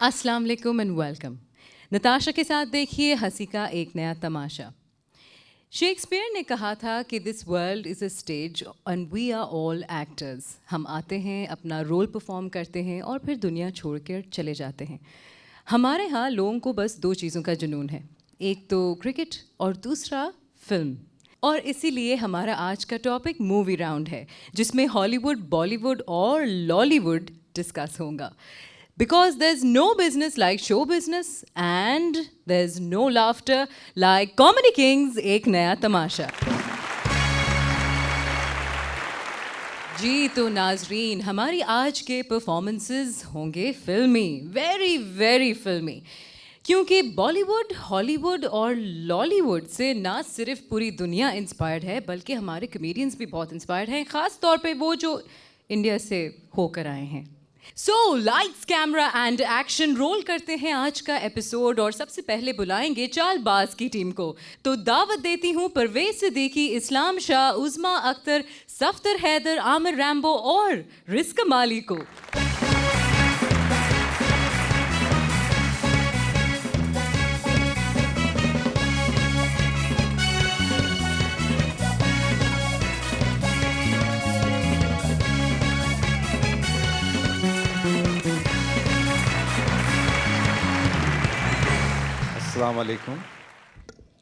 अस्सलाम वालेकुम and welcome. Natasha के साथ देखिए हंसी का एक नया तमाशा। शेक्सपियर ने कहा था कि this world is a stage and we are all actors. हम आते हैं, अपना रोल परफॉर्म करते हैं और फिर दुनिया छोड़ कर चले जाते हैं। हमारे यहाँ लोगों को बस दो चीज़ों का जुनून है, एक तो क्रिकेट और दूसरा फिल्म। और इसीलिए हमारा आज का टॉपिक मूवी राउंड है, जिसमें हॉलीवुड, बॉलीवुड और लॉलीवुड डिस्कस होगा। Because there's no business like show business and there's no laughter like Comedy Kings एक नया तमाशा। जी तो नाजरीन, हमारी आज के परफॉर्मेंसेस होंगे फिल्मी, वेरी वेरी फिल्मी, क्योंकि बॉलीवुड, हॉलीवुड और लॉलीवुड से ना सिर्फ पूरी दुनिया इंस्पायर्ड है बल्कि हमारे कमेडियंस भी बहुत इंस्पायर्ड हैं, ख़ास तौर पे वो जो इंडिया से होकर आए हैं। So lights, camera and action, roll करते हैं आज का एपिसोड और सबसे पहले बुलाएंगे चालबाज की टीम को। तो दावत देती हूँ परवेज सिद्दीकी, इस्लाम शाह, उज़मा अख्तर, सफ्तर हैदर, आमिर रैम्बो और रिस्क माली को। अस्सलाम वालेकुम।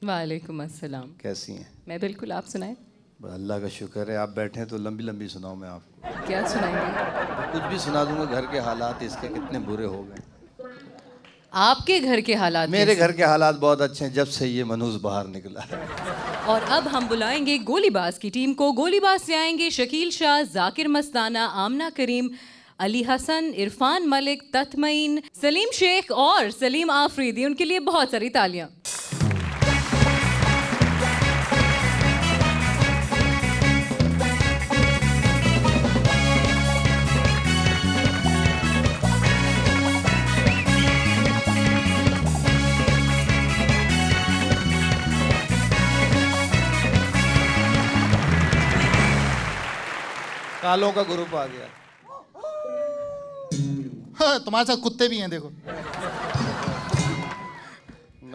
वालेकुम अस्सलाम। कैसी हैं? मैं बिल्कुल, आप सुनाएं। अल्लाह का शुक्र है, आप बैठे हैं तो लंबी लंबी सुनाऊं मैं आपको। क्या सुनाएंगे? कुछ भी सुना दूंगा। घर के हालात इसके कितने बुरे हो गए। आपके घर के हालात? मेरे घर के हालात बहुत अच्छे हैं जब से ये मनूस बाहर निकला है। और अब हम बुलाएंगे गोलीबाज की टीम को। गोलीबाज से आएंगे शकील शाह, जाकिर मस्ताना, आमना करीम, अली हसन, इरफान मलिक, तथमईन, सलीम शेख और सलीम आफरीदी। उनके लिए बहुत सारी तालियां। कालों का ग्रुप आ गया। हाँ, तुम्हारे साथ कुत्ते भी हैं, देखो।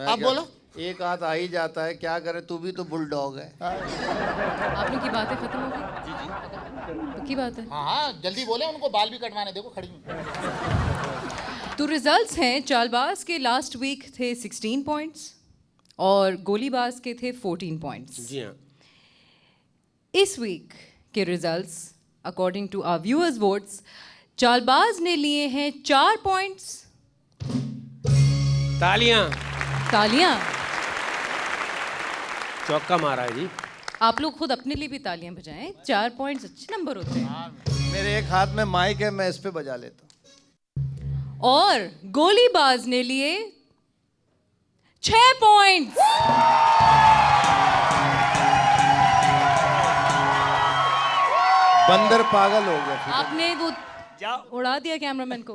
आप बोलो। एक हाथ आ ही जाता है, क्या करे, तू भी तो बुलडॉग है। आप लोग की बातें खत्म हो गई? जी। तो की बात है। हाँ हाँ, जल्दी बोले, उनको बाल भी कटवाने, देखो खड़ी हूँ। तो रिजल्ट्स हैं, चालबाज के लास्ट वीक थे 16 पॉइंट्स और गोलीबाज के थे 14 पॉइंट्स। जी हाँ। इस वीक के results according to our viewers votes, चालबाज ने लिए हैं 4 पॉइंट्स। तालियां। तालियां। चौका मारा है जी। आप लोग खुद अपने लिए भी तालियां बजाएं, 4 पॉइंट्स अच्छे नंबर होते हैं। मेरे एक हाथ में माइक है, मैं इस पे बजा लेता हूँ। और गोलीबाज ने लिए 6 पॉइंट्स। बंदर पागल हो गया। आपने वो उड़ा दिया कैमरामैन को।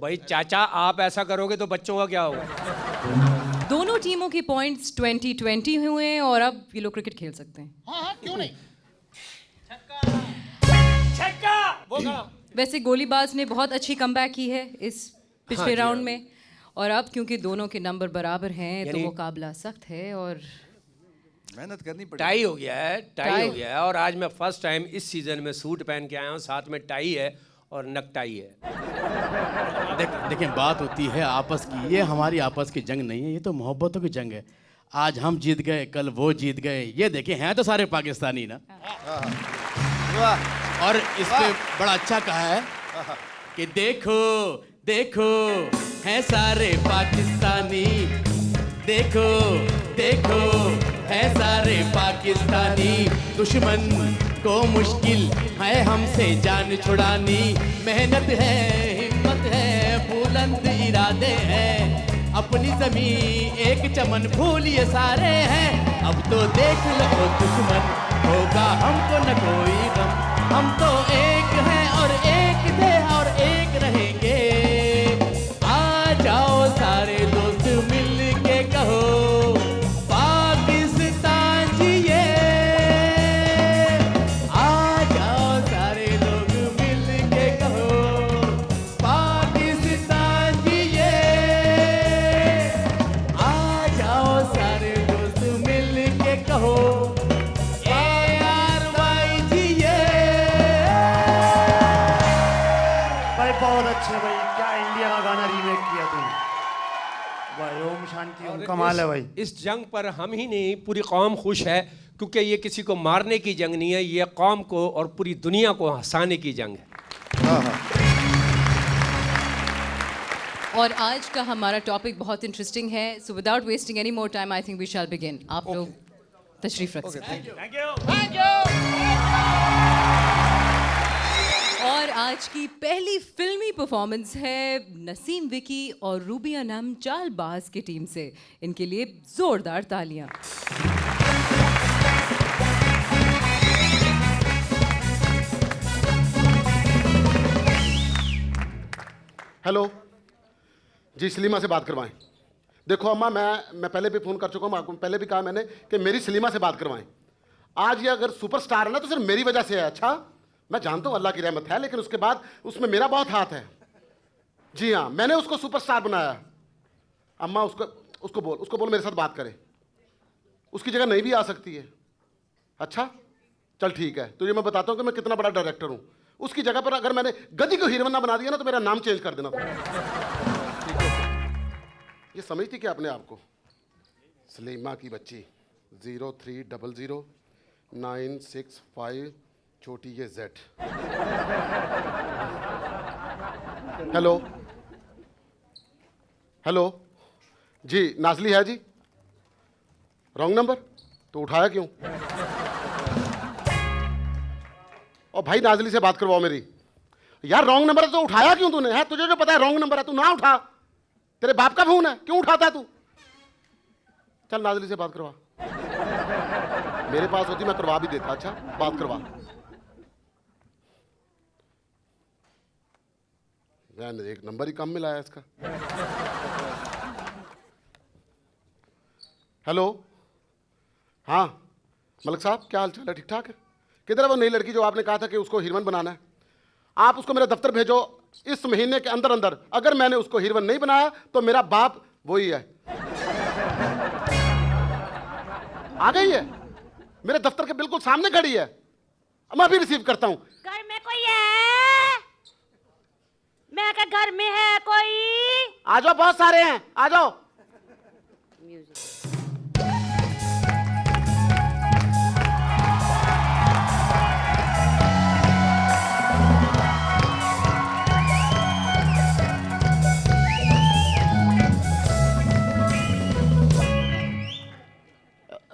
भाई चाचा, आप ऐसा करोगे तो बच्चों का क्या होगा? दोनों टीमों की पॉइंट्स 20-20 हुए हैं और अब ये लोग क्रिकेट खेल सकते हैं। हाँ हाँ, क्यों नहीं। छक्का। वो खड़ा। वैसे गोलीबाज ने बहुत अच्छी कमबैक की है इस पिछले राउंड में, और अब क्योंकि दोनों के नंबर बराबर हैं तो मुकाबला सख्त है और मेहनत करनी पड़ेगी। टाई हो गया है, टाई हो गया है। और आज मैं फर्स्ट टाइम इस सीजन में सूट पहन के आया हूँ, साथ में टाई है और नकटाई है। देखिए, बात होती है आपस की, ये हमारी आपस की जंग नहीं है, ये तो मोहब्बतों की जंग है। आज हम जीत गए, कल वो जीत गए। ये देखिए, हैं तो सारे पाकिस्तानी ना। और इस पे बड़ा अच्छा कहा है कि देखो देखो हैं सारे पाकिस्तानी, देखो देखो है सारे पाकिस्तानी। दुश्मन को मुश्किल है हमसे जान छुड़ानी। मेहनत है, हिम्मत है, बुलंद इरादे हैं। अपनी ज़मीं एक चमन फूल ये सारे हैं। अब तो देख लो दुश्मन, होगा हमको न कोई गम। हम तो एक हैं और एक थे और एक रहेंगे। आ जाओ सारे दोस्त मिल के कहो, Yeah! जानती हूँ, कमाल है भाई। इस जंग पर हम ही नहीं पूरी कौम खुश है, क्योंकि ये किसी को मारने की जंग नहीं है, ये कौम को और पूरी दुनिया को हंसाने की जंग है। हाँ हाँ। और आज का हमारा टॉपिक बहुत इंटरेस्टिंग है, so without wasting any more time I think we shall begin. आप लोग तशरीफ रख सकते हैं। Thank you. और आज की पहली फिल्मी परफॉर्मेंस है नसीम विकी और रूबी अनम चालबाज की टीम से। इनके लिए जोरदार तालियां। हेलो जी, सलीमा से बात करवाएं। देखो अम्मा, मैं पहले भी फ़ोन कर चुका हूँ, आपको पहले भी कहा मैंने कि मेरी सलीमा से बात करवाएं। आज ये अगर सुपरस्टार है ना तो सिर्फ मेरी वजह से है। अच्छा, मैं जानता हूँ अल्लाह की रहमत है, लेकिन उसके बाद उसमें मेरा बहुत हाथ है। जी हाँ, मैंने उसको सुपरस्टार बनाया। अम्मा उसको बोल मेरे साथ बात करे, उसकी जगह नहीं भी आ सकती है। अच्छा चल ठीक है, तुझे मैं बताता हूँ कि मैं कितना बड़ा डायरेक्टर हूँ। उसकी जगह पर अगर मैंने गधी को हीरोइन ना बना दिया ना तो मेरा नाम चेंज कर देना। ये समझती क्या अपने आप को? सलीमा की बच्ची 0300965 छोटी ये Z। हेलो हेलो जी, नाजली है जी। रॉन्ग नंबर तो उठाया क्यों? और भाई नाजली से बात करवाओ मेरी। यार रॉन्ग नंबर है तो उठाया क्यों तूने? है तुझे जो पता है रॉन्ग नंबर है, तू ना उठा। तेरे बाप का फोन है, क्यों उठाता तू? चल नाजली से बात करवा। मेरे पास होती मैं करवा भी देता। अच्छा बात करवा। एक नंबर ही कम मिला है इसका। हेलो हाँ मलिक साहब, क्या हाल चाल है? ठीक ठाक है? किधर है वो नई लड़की जो आपने कहा था कि उसको हीरोइन बनाना है? आप उसको मेरे दफ्तर भेजो इस महीने के अंदर अंदर। अगर मैंने उसको हीरोइन नहीं बनाया तो मेरा बाप वही है। आ गई है, मेरे दफ्तर के बिल्कुल सामने खड़ी है। मैं अभी रिसीव करता हूं। घर में कोई है? मैं क्या घर में है कोई? आ जाओ, बहुत सारे हैं, आ जाओ।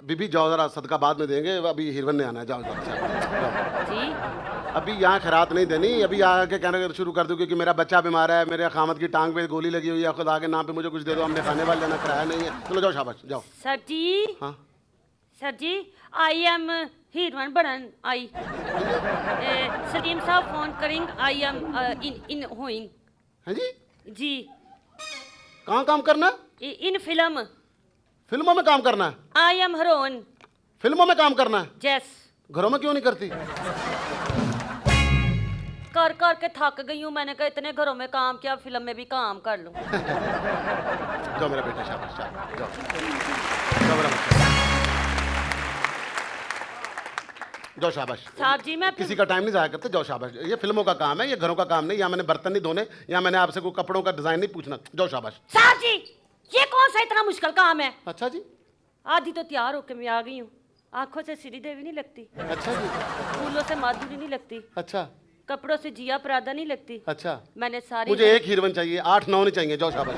बीबी जाओ जरा, सदका बाद में देंगे, अभी हीरोइन ने आना है। जाओ जाओ जी अभी यहाँ खैरात नहीं देनी। अभी आके कहना शुरू कर दो क्योंकि मेरा बच्चा बीमार है, मेरे खामद की टांग पे गोली लगी हुई है, खुदा के नाम पे मुझे कुछ दे दो, हमने खाने वाले जाना, किराया नहीं है। चलो जाओ, शाबाश जाओ। सर जी। हाँ सर जी, आई एम हीरोइन बनन आई। सलीम साहब फोन करेंगे, आई एम इन होइंग। है जी? जी कहाँ काम करना? इन फिल्म। फिल्मों में काम करना है? आई एम हीरोइन। फिल्मों में काम करना है? जैस। घरों में क्यों नहीं करती? कर कर के थक गई हूँ, मैंने कहा इतने घरों में काम किया, फिल्म में भी काम कर लूं। जाओ मेरा बेटा, शाबाश शाबाश, जाओ जाओ मेरा बच्चा, जाओ शाबाश। साहब जी मैं किसी का टाइम नहीं जाया करते, जाओ शाबाश। ये फिल्मों का काम है, ये घरों का काम नहीं। यहाँ मैंने बर्तन नहीं धोने, यहाँ मैंने आपसे कोई कपड़ों का डिजाइन नहीं पूछना। जाओ शाबाश। साहब जी ये कौन सा इतना मुश्किल काम है? अच्छा जी। आधी तो तैयार होके मैं आ गई हूँ। आंखों से श्री देवी नहीं लगती, अच्छा जी। फूलों से माधुरी नहीं लगती, अच्छा। कपड़ों से जिया परादा नहीं लगती। अच्छा। मैंने सारी मुझे एक हीरोइन चाहिए, 8-9 नहीं चाहिए। जाओ शाबाश।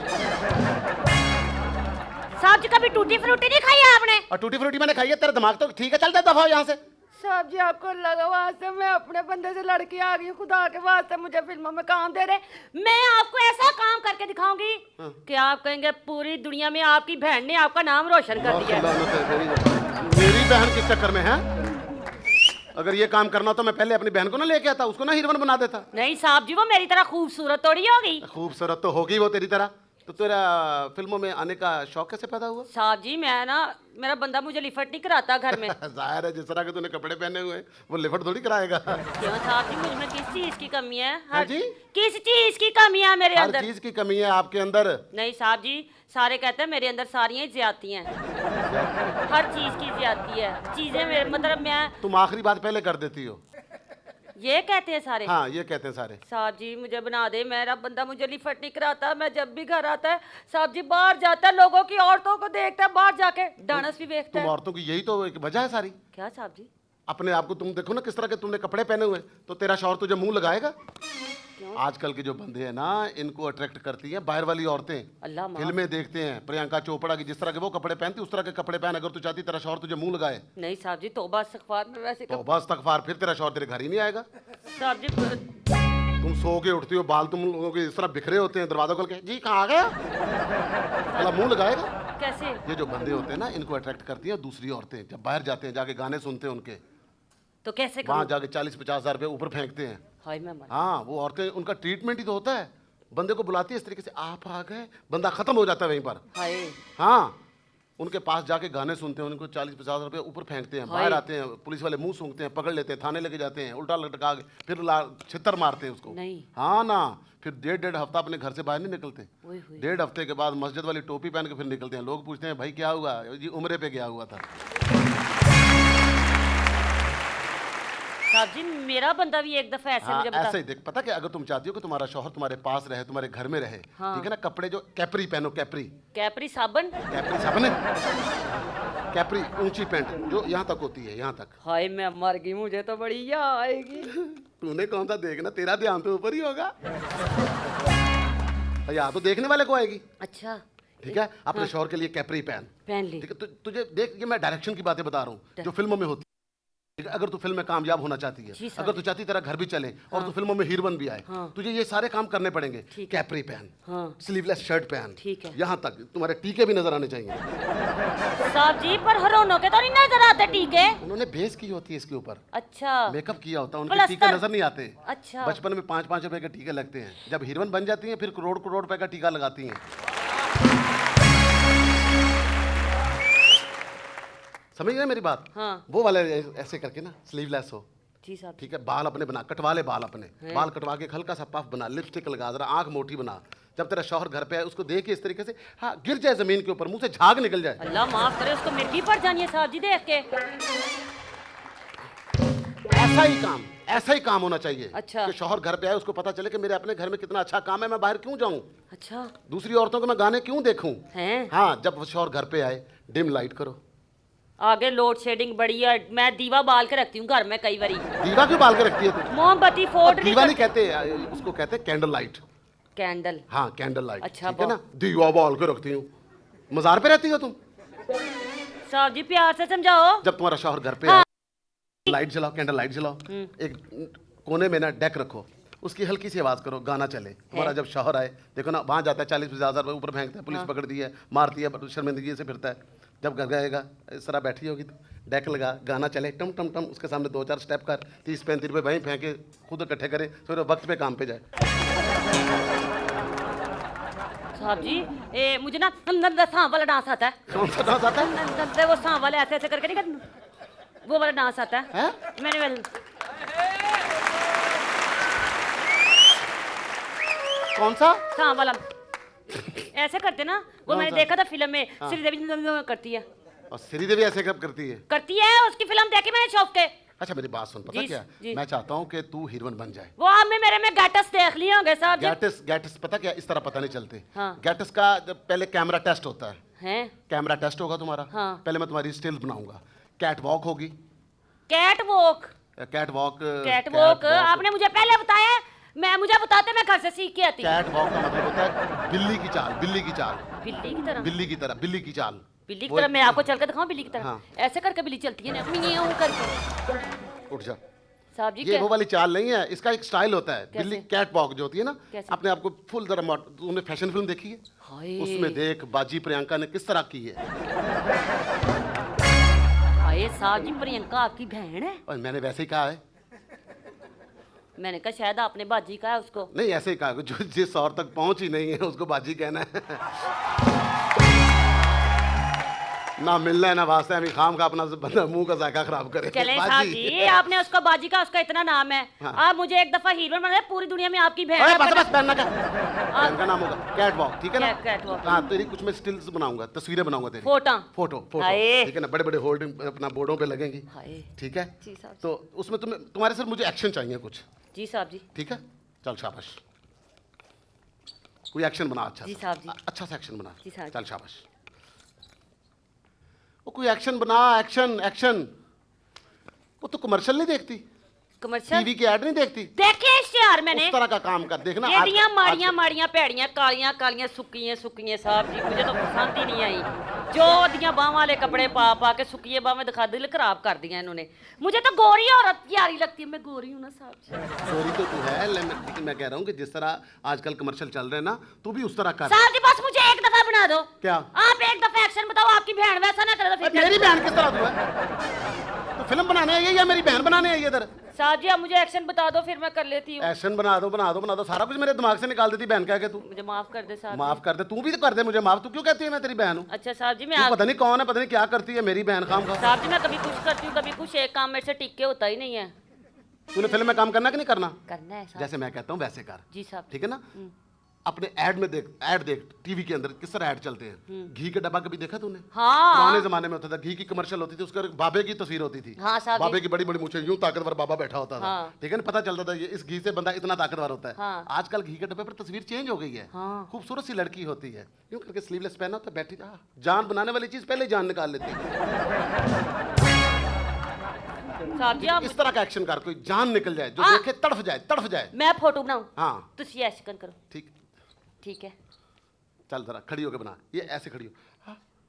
साहब जी कभी टूटी फ्रूटी नहीं खाई है आपने? और टूटी फ्रूटी मैंने खाई है, तेरा दिमाग तो ठीक है, चल जा दफा हो यहाँ से। साहब जी आपको लगा वास्ते मैं अपने बंदे से लड़के आ गई हूँ, खुदा के वास्ते मुझे फिल्मों में काम दे रहे। मैं आपको ऐसा काम करके दिखाऊंगी कि आप कहेंगे पूरी दुनिया में आपकी बहन ने आपका नाम रोशन कर दिया है। मेरी बहन किस चक्कर में है? अगर ये काम करना तो मैं पहले अपनी बहन को ना लेके आता, उसको ना हीरोइन बना देता। नहीं साहब जी वो मेरी तरह खूबसूरत थोड़ी होगी। खूबसूरत तो होगी वो तेरी तरह। तो तेरा फिल्मों में आने का शौक कैसे पैदा हुआ? साहब जी मैं ना, मेरा बंदा मुझे लिफ्ट नहीं कराता घर में। जाहिर है, जिस तरह के तूने कपड़े पहने हुए वो लिफ्ट थोड़ी कराएगा। क्यों साहब जी, मुझ में किस चीज की कमी है? हाँ जी? किस चीज की कमी है मेरे हर अंदर? चीज की कमी है आपके अंदर। नहीं साहब जी, सारे कहते हैं मेरे अंदर सारियां ही ज्यादती हैं। हर चीज की ज्यादती है, चीजें मतलब मैं। तुम आखिरी बात पहले कर देती हो। ये कहते हैं सारे? हाँ ये कहते हैं सारे। साहब जी मुझे बना दे, मेरा बंदा मुझे लिफट नहीं कराता, मैं जब भी घर आता है साहब जी बाहर जाता है, लोगों की औरतों को देखता है, बाहर जाके डांस भी देखता तुम है। औरतों की यही तो एक वजह है सारी। क्या साहब जी? अपने आप को तुम देखो ना किस तरह के तुमने कपड़े पहने हुए, तो तेरा शौहर तुझे मुंह लगाएगा? आजकल के जो बंदे हैं ना, इनको अट्रैक्ट करती हैं बाहर वाली औरतें। अल्लाह माफ। फिल्में देखते हैं, प्रियंका चोपड़ा की जिस तरह के वो कपड़े पहनती उस तरह के कपड़े पहन, अगर तू चाहती तेरा शौहर तुझे मुंह लगाए। नहीं साहब जी तौबा इस्तगफार, में वैसे तो बस तकफार, फिर तेरा शौहर तेरे घर ही नहीं आएगा। साहब जी तुम सो के उठती हो, बाल तुम लोगों के इस तरह बिखरे होते हैं, दरवाजा खोल के जी कहाँ आ गया, अल्लाह मुंह लगाएगा। कैसे? ये जो बंदे होते हैं ना, इनको अट्रैक्ट करती है दूसरी औरतें। जब बाहर जाते हैं, जाके गाने सुनते हैं उनके, तो कैसे वहां करूं? जाके 40-50 हज़ार रुपये ऊपर फेंकते हैं। हाय मैं मर। हाँ वो औरतें, उनका ट्रीटमेंट ही तो होता है। बंदे को बुलाती है इस तरीके से, आप आ गए, बंदा खत्म हो जाता है वहीं पर। हाय हाँ उनके पास जाके गाने सुनते हैं, उनको 40-50 रुपये ऊपर फेंकते हैं। बाहर हाय। आते हैं, पुलिस वाले मुंह सूंघते हैं, पकड़ लेते हैं, थाने लेके जाते हैं, उल्टा लटका के फिर छितर मारते हैं उसको। नहीं। हाँ ना, फिर 1.5 हफ्ता अपने घर से बाहर नहीं निकलते। ओए होए। 1.5 हफ्ते के बाद मस्जिद वाली टोपी पहन के फिर निकलते हैं। लोग पूछते हैं भाई क्या हुआ? जी उम्रे पे गया हुआ था। साहब जी मेरा बंदा भी एक दफा ऐसे हाँ, मुझे बता। ऐसे ही देख, पता क्या, अगर तुम चाहती हो कि तुम्हारा शौहर तुम्हारे पास रहे, तुम्हारे घर में रहे, ठीक है ना, कपड़े जो कैपरी पहनो, कैपरी। कैपरी साबन। कैपरी साबन है? कैपरी ऊंची पैंट जो यहाँ तक होती है, यहाँ तक। हाय मैं मर गई, मुझे तो बड़ी याद आएगी। तूने कौन सा देखना, तेरा ध्यान तो ऊपर ही होगा। यहाँ तो देखने वाले को आएगी। अच्छा ठीक है, अपने शौहर के लिए कैपरी पहन ली। ठीक है, तुझे देख, ये मैं डायरेक्शन की बातें बता रहा हूँ जो फिल्मों में होती है। ठीक है, अगर तू फिल्म में कामयाब होना चाहती है, जी साहब। अगर तू चाहती तेरा घर भी चले और तू फिल्मों में हीरोइन भी आए, तुझे ये सारे काम करने पड़ेंगे। ठीक है। कैपरी पहन, हाँ। स्लीवलेस शर्ट पहन, ठीक है। यहाँ तक तुम्हारे टीके भी नजर आने चाहिए। साहब जी पर हरोनों के तो नहीं नजर आते टीके। उन्होंने बेस की होती है इसके ऊपर, अच्छा मेकअप किया होता है, उनके प्लास्टर। टीके नजर नहीं आते। अच्छा। बचपन में 5-5 रुपए के टीके लगते हैं, जब हीरोइन बन जाती हैं फिर करोड़ करोड़ रुपए का टीका लगाती हैं। समझ गए मेरी बात? हाँ। वो वाले ऐसे करके ना, स्लीवलेस हो, जी साहब। ठीक है, बाल अपने बना, कटवा ले बाल अपने, बाल कटवा के हल्का सा पफ बना, लिपस्टिक लगा, जरा आंख मोटी बना। जब तेरा शौहर घर पे आए उसको देख के इस तरीके से, हाँ गिर जाए जमीन के ऊपर, मुंह से झाग निकल जाए। अल्लाह माफ करे, उसको मिर्गी पड़ जानी है साहब जी देख के। ऐसा ही काम होना चाहिए। अच्छा। कि शौहर घर पे आए उसको पता चले कि मेरे अपने घर में कितना अच्छा काम है, मैं बाहर क्यों जाऊं, अच्छा दूसरी औरतों को मैं गाने क्यों देखूं। हैं? हाँ, जब शौहर घर पे आए डिम लाइट करो। आगे लोड शेडिंग बड़ी है, मैं दीवा बाल के रखती हूँ घर में कई बारी। दीवा क्यों बाल के रखती है तू? मोमबत्ती फोड़ दीवा नहीं कहते, उसको कहते कैंडल लाइट। कैंडल। हाँ कैंडल लाइट। अच्छा, ठीक है ना, दीवा बाल के रखती हूँ। मजार पे रहती हो तुम? साहब जी प्यार से समझाओ। जब तुम्हारा शौहर घर पे हाँ। आए, लाइट जलाओ, कैंडल लाइट जलाओ, एक कोने में ना डेक रखो, उसकी हल्की सी आवाज करो, गाना चले। तुम्हारा जब शौहर आए, देखो ना वहां जाता है 40-50 हज़ार रुपये ऊपर फेंकता है, पुलिस पकड़ दी है, मारती है, शर्मिंदगी से फिरता है। जब घर गएगा इस तरह बैठी होगी तो डेक लगा, गाना चले, टम टम टम, उसके सामने 2-4 स्टेप कर, 30-35 रुपये वहीं फेंके, खुद इकट्ठे करे, फिर वक्त पे काम पे जाए। साहब जी मुझे ना सांप वाला डांस आता है। कौन सा डांस आता है? वो सांप वाले ऐसे ऐसे करके नहीं करते, वो वाला डांस आता है। हैं? मैंने कौन सा? सांप वाला ऐसे करते ना, वो कौन मैंने सा? देखा था फिल्म में, श्रीदेवी करती है। और श्रीदेवी ऐसे कब करती है? करती है, उसकी फिल्म देखी मैंने शौक के। अच्छा मेरी बात सुन, पता जी, क्या, जी। मैं चाहता हूँ कि तू हीरोइन बन जाए। वो आपने मेरे में गैटस देख लिए होंगे साहब जी। गैटिस पता क्या, इस तरह पता नहीं चलते। हाँ। गैटिस का जब पहले कैमरा टेस्ट होता है, हैं? कैमरा टेस्ट होगा तुम्हारा। हाँ। पहले मैं तुम्हारी स्टिल बनाऊंगा, कैट वॉक होगी। Cat walk. Cat walk. Cat walk आपने मुझे पहले बताया, मुझे बताते मैं घर से सीख के आती। कैट वॉक का मतलब होता है बिल्ली की चाल, बिल्ली की चाल, बिल्ली की तरह। बिल्ली की तरह, बिल्ली की चाल। बिल्ली की वो तरह एक- मैं आपको चल के दिखाऊं बिल्ली की तरह? हाँ। ऐसे करके बिल्ली चलती है ना, यूं करके। उठ जा। साहब जी ये क्या? वो वाली चाल नहीं है, इसका एक स्टाइल होता है। कैसे? बिल्ली कैट वॉक जो होती है ना, कैसे? अपने आप को फुल जरा, तुमने फैशन फिल्म देखी है? हाय। उसमें देख बाजी प्रियंका ने किस तरह की है। हाय साहब जी, प्रियंका आपकी बहन है? और मैंने वैसे ही कहा है। मैंने कहा शायद आपने बाजी कहा है उसको। नहीं ऐसे ही कहा, जो जिस और तक पहुंच ही नहीं है उसको बाजी कहना है। ना मिलना है ना वास्ता है, अभी खाम का अपना बंदा मुंह का जायका खराब करे। चले साहब जी, आपने उसको बाजी का उसका इतना नाम है, आप मुझे एक दफा हीरोइन बना, पूरी दुनिया में आपकी बहन अरे है। बस बस, बहन का बहन का नाम होगा कैट वॉक, ठीक है ना? Cat walk. हाँ, तेरी कुछ मैं स्टिल्स बनाऊंगा, तस्वीरें बनाऊंगा तेरी, फोटो फोटो फोटो, हाय। ठीक है ना? बड़े बड़े होल्डिंग अपना बोर्डों पे लगेंगी, हाय। ठीक है? जी साहब। तो उसमें तुम्हारे सर मुझे एक्शन चाहिए कुछ, जी साहब जी। ठीक है? चल शाबाश, कोई एक्शन बना अच्छा जी सा। साहब जी। अच्छा सा एक्शन बना। जी साहब जी। चल शाबाश, वो कोई एक्शन बना, एक्शन एक्शन। वो तो कमर्शियल नहीं देखती, कमर्शियल टीवी की ऐड नहीं देखती, देखे इश्तेहार मैंने। उस तरह का काम कर, देखना। एडियां माड़ियां माड़ियां भैड़ियां कालियां कालियां सुक्कियां सुक्कियां साहब जी, मुझे तो पसंद ही नहीं आई। जो दियां बाहों वाले कपड़े पा पा के सुक्किए बाहें दिखा, दिल खराब कर दिया इन्होंने। मुझे तो गोरी औरत यारी लगती है, मैं गोरी हूं ना साहब जी। सॉरी तो तू है, लेकिन मैं कह रहा हूँ कि जिस तरह आजकल कमर्शियल चल रहे हैं ना, तू भी उस तरह कर। साहब जी बस मुझे एक दफा बना दो। क्या? आप एक दफा एक्शन बताओ, आपकी बहन वैसा ना करे तो फिर मेरी बहन किस तरह तू है? तो फिल्म बनाने आई है या मेरी बहन बनाने आई है इधर? साहब जी आप मुझे एक्शन बता दो, फिर मैं कर लेती हूँ। एक्शन बना दो बना दो बना दो, सारा कुछ मेरे दिमाग से निकाल देती बहन कह के तू। मुझे माफ कर दे साहब माफ कर दे, तू भी तो कर दे मुझे माफ। तू क्यों कहती है मैं तेरी बहन हूँ? अच्छा साहब जी, मैं तू पता नहीं कौन है, पता नहीं क्या करती है मेरी बहन खाम खा। साहब जी मैं कभी कुछ करती हूँ कभी कुछ, एक काम मेरे से टिक के होता ही नहीं है। तूने फिल्म में काम करना कि नहीं करना? करना है साहब। जैसे मैं कहता हूँ वैसे कर, जी साहब। ठीक है ना? अपने ऐड में देख, ऐड देख टीवी के अंदर किस तरह ऐड चलते हैं। घी का डब्बा कभी देखा तूने? हाँ। पुराने जमाने में होता था, घी की कमर्शियल होती थी, उसका बाबे की तस्वीर होती थी। हाँ साहब जी। बाबे की बड़ी बड़ी मूछें, यूं ताकतवर बाबा बैठा होता था, हाँ। ठीक है ना? पता चलता था ये इस घी से बंदा इतना ताकतवर होता है। हाँ। आजकल घी के डब्बे पर तस्वीर चेंज हो गई है। हाँ। खूबसूरत सी लड़की होती है, यूं करके स्लीवलेस पहना होता है, बैठी जान बनाने वाली चीज पहले ही जान निकाल लेती है। साहब जी आप इस तरह का एक्शन कर, कोई जान निकल जाए, जो हाँ। देखे तड़फ जाए, तड़फ जाए। मैं फोटो बनाऊं? हाँ तुसी एक्शन करो। ठीक, ठीक है। चल जरा खड़ी होके बना, ये ऐसे खड़ी हो।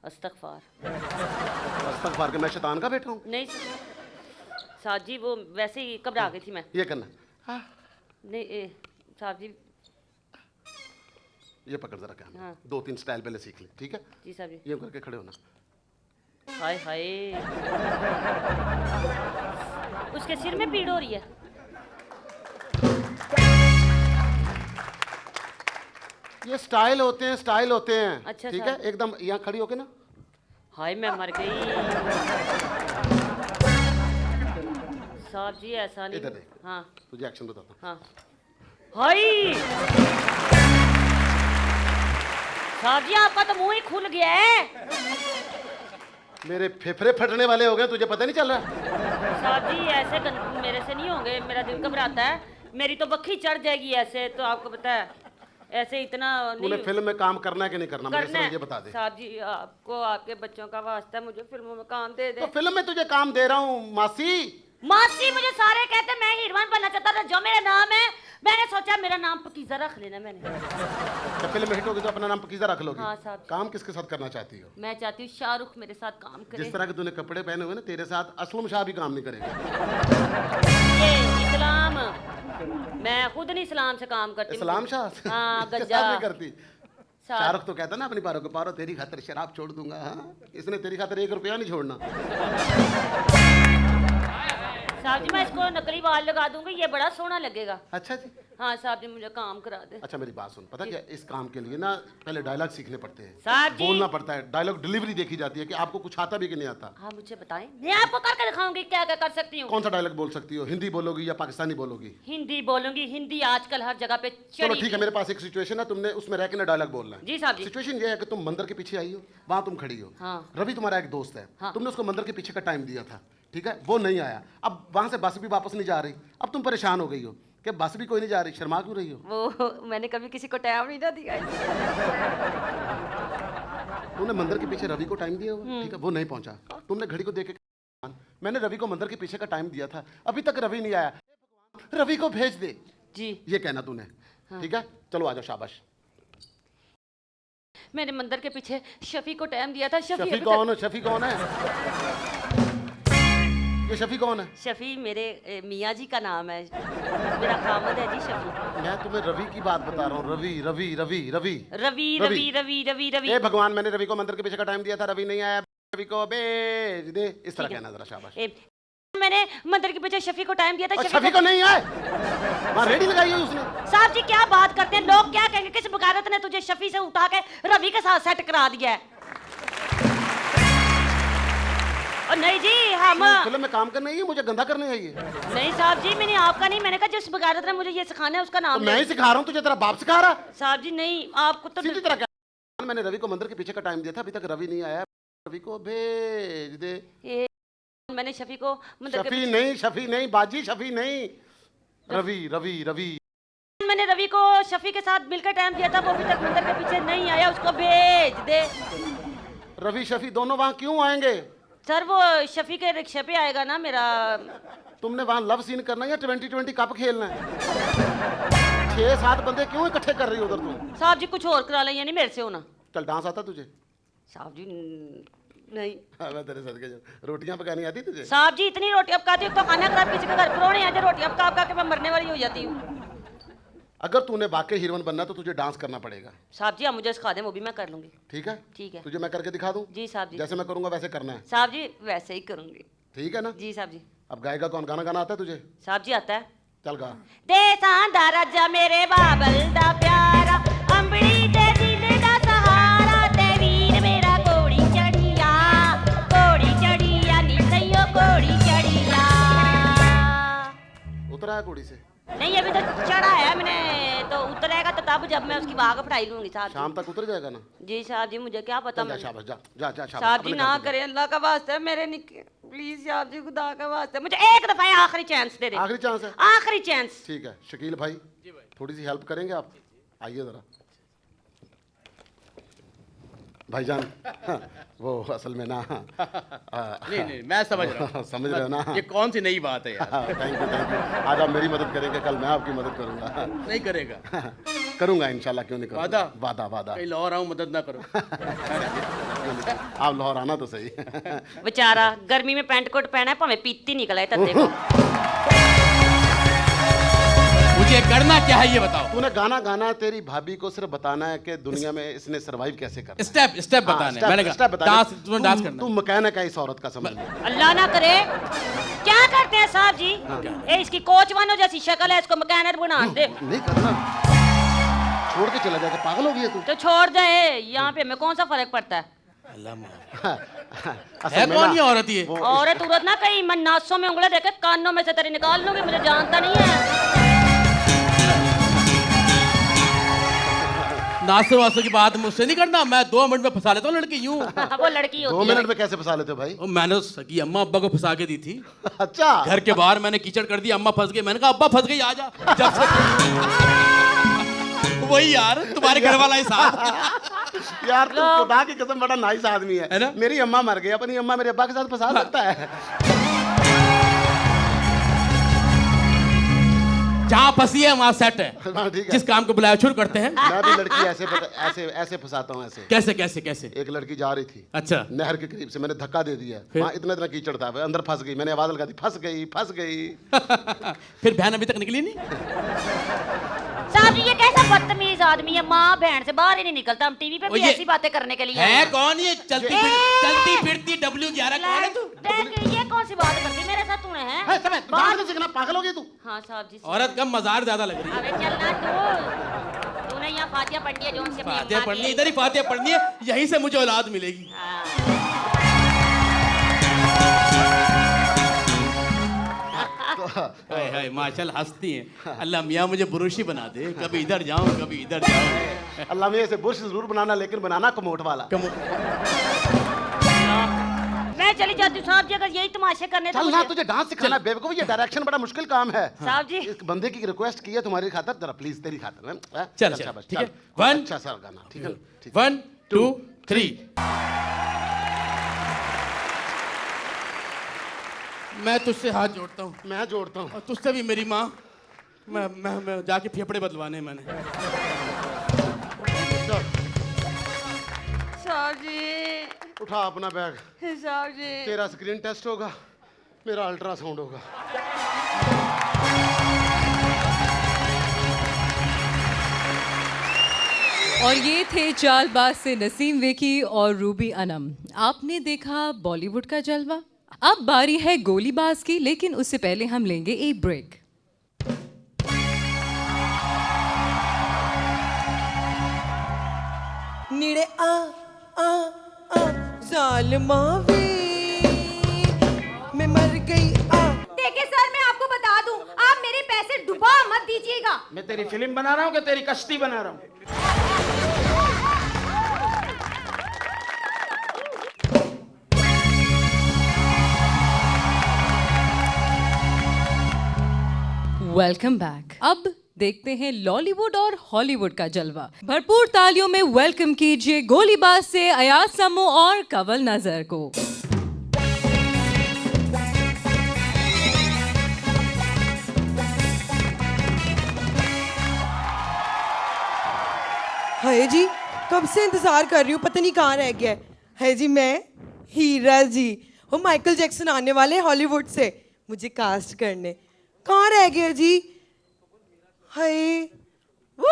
अस्तगफार। अस्तगफार के मैं शैतान का बेटा हूँ? नहीं साहब जी, वो वैसे ही घबरा गई थी मैं। ये करना, नहीं साहब जी। ये पकड़ जरा क्या, हाँ। 2-3 स्टाइल पहले सीख ले, ठीक है? जी साहब जी। ये करके खड़े होना। हाय हाय, उसके सिर में पीड़ हो रही है। ये स्टाइल होते हैं, स्टाइल होते हैं। अच्छा, ठीक साहब। है, एकदम यहाँ खड़ी होके ना। हाय मैं मर गई साहब जी, ऐसा नहीं। इधर देख। हाँ तुझे एक्शन बताता हूँ। हाँ। हाय साहब जी, आपका तो मुंह ही खुल गया है। मेरे फेफड़े फटने वाले हो गए, तुझे पता नहीं चल रहा? साहब जी ऐसे मेरे से नहीं होंगे, मेरा दिल घबराता है, मेरी तो बखी चढ़ जाएगी ऐसे, तो आपको पता है ऐसे इतना तूने नहीं फिल्म में काम करना है कि नहीं करना, मुझे करना सिर्फ है। ये बता दे। साहब जी आपको आपके बच्चों का वास्ता है, मुझे फिल्मों में काम दे तो दे। फिल्म में तुझे काम दे रहा हूँ मासी। मासी मुझे सारे कहते मैं हीरोइन बनना चाहता था, जो मेरा नाम है, मैंने सोचा मेरा नाम पकीज़ा रख लेना मैंने। तो फिल्म में हिट होगी तो अपना नाम पकीज़ा रख लोगी। हाँ साहब। काम किसके साथ करना चाहती हो? मैं चाहती हूँ शाहरुख मेरे साथ काम करे। जिस तरह के तूने कपड़े पहने हुए ना, तेरे साथ असलम शाह भी काम नहीं करेगा। ये इस्लाम, मैं खुद नहीं इस्लाम से काम करती। इस्लाम शाह हाँ इसके गज्जा साथ नहीं करती। साहब। शाहरुख तो कहता ना अपनी पारो के पारो, तेरी खातिर शराब छोड़ दूंगा। हाँ, इसने तेरी खातिर 1 रुपया नहीं छोड़ना। साहब जी मैं इसको नकली बाल लगा दूंगी, ये बड़ा सोना लगेगा। अच्छा जी। हाँ साहब जी मुझे काम करा दे। अच्छा मेरी बात सुन, पता क्या, इस काम के लिए ना पहले डायलॉग सीखने पड़ते हैं, साहब जी। बोलना पड़ता है, डायलॉग डिलीवरी देखी जाती है कि आपको कुछ आता भी कि नहीं आता। हाँ मुझे बताएं, मैं आपको करके दिखाऊंगी क्या क्या कर सकती हूँ। कौन सा डायलॉग बोल सकती हो? हिंदी बोलोगी या पाकिस्तानी बोलोगी? हिंदी बोलूंगी, हिंदी आजकल हर जगह पे चलो चली। ठीक है, मेरे पास एक सिचुएशन है, तुमने उसमें रह के ना डायलॉग बोलना है। जी साहब जी। सिचुएशन ये है कि तुम मंदिर के पीछे आई हो, वहां तुम खड़ी हो। हाँ। रवि तुम्हारा एक दोस्त है। हाँ। तुमने उसको मंदिर के पीछे का टाइम दिया था, ठीक है? वो नहीं आया, अब वहां से बस भी वापस नहीं जा रही। अब तुम परेशान हो गई हो कि बस भी कोई नहीं जा रही, शर्मा क्यों रही हो? वो मैंने कभी किसी को टाइम नहीं ना दिया। तुमने मंदिर के पीछे रवि को टाइम दिया हुआ, ठीक है? वो नहीं पहुंचा, तुमने घड़ी को देख के, मैंने रवि को मंदिर के पीछे का टाइम दिया था, अभी तक रवि नहीं आया, रवि को भेज दे, जी ये कहना तूने। ठीक है, चलो आ जाओ, शाबाश। मैंने मंदिर के पीछे शफी को टाइम दिया था। शफी अभी कौन है? शफी कौन है? ये शफी कौन है? शफी मेरे मियाँ जी का नाम है, मेरा खामद है जी शफी। मैं तुम्हें रवि की बात बता रहा हूँ, रवि रवि रवि रवि रवि रवि रवि रवि रवि। ए भगवान, मैंने रवि को मंदिर के पीछे का टाइम दिया था, रवि नहीं आया, रवि को भेज दे, इस तरह कहना जरा, शाबाश। मैंने मंदिर के पीछे शफी को टाइम दिया था। और शफी को नहीं आए, वहाँ रेडी लगाई हुई उसने। साहब जी क्या बात करते हैं, लोग क्या कहेंगे, किस बगावत ने तुझे शफी से उठा के रवि के साथ सेट करा दिया है। और नहीं जी हम फिल्म में काम करने आई है, मुझे गंदा करने आई है। नहीं साहब जी मैंने आपका नहीं, मैंने कहा जिस बगारत ने मुझे ये सिखाना है उसका तो नाम मैं ही सिखा रहा हूँ तुझे, तेरा बाप सिखा रहा। साहब जी नहीं आपको तो सीधी तरह क्या, मैंने रवि को मंदिर के पीछे का टाइम दिया था, अभी तक रवि नहीं आया। रवि को भेज दे। ये मैंने शफी को मंदिर के शफी नहीं बाजी, शफी नहीं, रवि रवि रवि। मैंने रवि को शफी के साथ मिलकर टाइम दिया था, वो अभी तक मंदिर के पीछे नहीं आया, उसको भेज दे। रवि शफी दोनों वहाँ क्यों आएंगे? सर वो शफी के रिक्शे पे आएगा ना मेरा। तुमने वहाँ लव सीन करना है या 2020 कप खेलना है? 6-7 बंदे क्यों इकट्ठे कर रही हो उधर तुम? साहब जी कुछ और करा लें, यानी मेरे से होना। चल डांस आता तुझे? साहब जी नहीं। हाँ, मैं तेरे साथ के रोटियां पकानी आती तुझे? साहब जी इतनी रोटियां पकाती हूँ तो खाना खराब किसी के घर पर आज रोटियां पका के मैं मरने वाली हो जाती हूँ। अगर तूने वाकई हीरोइन बनना तो तुझे डांस करना पड़ेगा। साहब जी आप मुझे सिखा दें, वो भी मैं कर लूंगी। ठीक है? ठीक है। तुझे मैं करके दिखा दूं? जी साहब जी। जैसे मैं करूंगा वैसे करना है? साहब जी वैसे ही करूंगी। ठीक है ना? जी साहब जी। अब गाएगा कौन? गाना गाना आता है तुझे? साहब जी आता है। चल गा। देसां दा राजा मेरे बाबल दा प्यारा, अंबड़ी ते दिल दा सहारा, ते वीर मेरा घोड़ी चढ़िया नी सैयो घोड़ी चढ़िया। उतरा है घोड़ी से? नहीं अभी तो चढ़ा है मैंने, तो उतरेगा तो तब जब मैं उसकी बाग फटाई लूंगी साहब जी। शाम तक उतर जाएगा ना? जी साहब जी मुझे क्या पता। जा शाबाश, जा जा जा शाबाश। साहब जी अपने ना घर पे जा। करे अल्लाह का वास्ते मेरे प्लीज साहब जी खुदा का वास्ते मुझे एक दफा आखिरी चांस दे दे। आखिरी चांस है? आखिरी चांस। ठीक है शकील भाई, थोड़ी सी हेल्प करेंगे आप? आइए जरा भाईजान। वो असल में ना नहीं मैं समझ रहा हूँ। समझ रहे हो ना? ये कौन सी नई बात है यार? Thank you. आज आप मेरी मदद करेंगे, कल मैं आपकी मदद करूंगा। नहीं करेगा? करूंगा इंशाल्लाह, क्यों नहीं करूंगा? वादा? वादा वादा। कहीं लाहौर आऊँ मदद ना करो। आप लाहौर आना तो सही। बेचारा गर्मी में पैंट कोट पहना है, भाਵੇਂ पीती निकला है तब देखो। मुझे करना क्या है ये बताओ। तूने गाना गाना है, तेरी भाभी को सिर्फ बताना है कि दुनिया में इसने सरवाइव कैसे करना है। स्टेप स्टेप बताने हैं। मैंने कहा डांस, तुम्हें डांस करना तू मैकेनिक है इस औरत का, समझ ले। अल्लाह ना करे क्या करते हैं साहब जी? ए इसकी कोच वानो जैसी शक्ल है, इसको मैकेनिक बना दे। नहीं करना, छोड़ के चला जाएगा, पागल हो गई है तू। तो छोड़ जाए, यहाँ पे हमें कौन सा फर्क पड़ता है? है कौन ये औरत? ये औरत उरत ना कहीं, मैं नासों में उंगली देके कानों में से तेरे निकाल लूंगी, मुझे जानता नहीं है। नासर वासर की बात मुझसे नहीं करना, मैं 2 मिनट में फंसा लेता हूँ लड़की यूं। वो लड़की 2 होती है। मिनट में कैसे फंसा लेते हो भाई? और मैंने उस सगी अम्मा अब्बा को फंसा के दी थी। अच्छा, घर के बाहर मैंने कीचड़ कर दिया, अम्मा फंस गई, मैंने कहा अब्बा फंस गई आ जा। जब से वही यार तुम्हारे घर वाला ही साथ। यार तू खुदा की कसम बड़ा नाइस आदमी है है ना? मेरी अम्मा मर गई, अपनी अम्मा मेरे अब्बा के साथ फंसा सकता है? जहाँ फंसी है वहाँ सेट है। हाँ, ठीक है। जिस काम को बुलाया शुरू करते हैं। मैं भी लड़की ऐसे ऐसे ऐसे फंसाता हूँ ऐसे। कैसे कैसे कैसे? एक लड़की जा रही थी अच्छा नहर के करीब से, मैंने धक्का दे दिया, फिर? वहाँ इतना इतना कीचड़ था, अंदर फंस गई, मैंने आवाज लगा दी, फंस गई फंस गई। फिर बहन अभी तक निकली नहीं? साहब जी ये कैसा बदतमीज आदमी है, माँ बहन से बाहर ही नहीं निकलता। हम टीवी पे भी ये ऐसी बातें करने के लिए आए है हैं। कौन ये चलती फिरती W11 कौन है तू? देख ये कौन सी बात करती मेरे साथ तूने है? है, समय, बाहर से सीखना, पागल हो गई तू? हाँ साहब जी। औरत कम मजार ज्यादा लग रही है। अबे चलना तूने यहाँ फातिया पढ़नी है, जो उनसे अपनी फातिहा अम्मा पढ़नी, की। इधर ही फातिहा पढ़नी है, यहीं से मुझे औलाद मिलेगी। हाँ। हाय हाय माशाल्लाह हंसती हैं। अल्लाह मियाँ मुझे बुरुशी बना दे, कभी इधर जाऊं कभी इधर जाऊं। अल्लाह में से बुश जरूर बनाना, लेकिन बनाना कमोट वाला। मैं चली जाती हूँ साहब जी, अगर यही तमाशे करने तो चल ना, मुझे- तुझे डांस सिखाना है बेवकूफ, ये डायरेक्शन बड़ा मुश्किल काम है। साहब जी इस बंदे की रिक्वेस्ट की है तुम्हारी खातिर, जरा प्लीज तेरी खातिर है? चल, चल, शाबाश, ठीक है। चल। 1 अच्छा सा गाना, ठीक है? ठीक। 1 2 3। मैं तुझसे हाथ जोड़ता हूँ, मैं जोड़ता हूँ। और तुझसे भी मेरी माँ। मैं जाके फेफड़े बदलवाने हैं मैंने। साहब जी उठा अपना बैग, साहब जी। तेरा स्क्रीन टेस्ट होगा, मेरा अल्ट्रासाउंड होगा। और ये थे चालबाज से नसीम वेकी और रूबी अनम। आपने देखा बॉलीवुड का जलवा। अब बारी है गोलीबाज की, लेकिन उससे पहले हम लेंगे एक ब्रेक। नीड़े आ जालिमा वे मत दीजिएगा। मैं तेरी फिल्म बना रहा हूँ कि तेरी कश्ती बना रहा हूँ? Welcome back. अब देखते हैं लॉलीवुड और हॉलीवुड का जलवा। भरपूर तालियों में वेलकम कीजिए गोलीबाज से अयाज समो और कंवल नजर को। हाय जी, कब से इंतजार कर रही हूँ, पता नहीं कहाँ रह गया है। है जी, मैं हीरा जी, वो माइकल जैक्सन आने वाले हैं हॉलीवुड से मुझे कास्ट करने। कहाँ रह गया जी? हाय वू!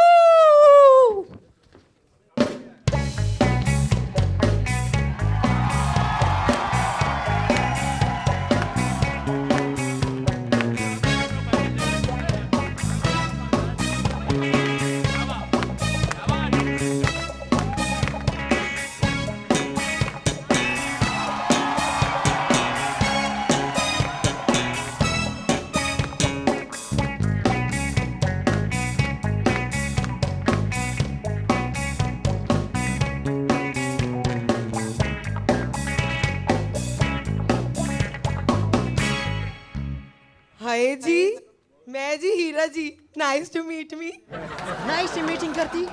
हाय जी, मैं जी Heera ji, nice to meet me. Nice to meeting करती।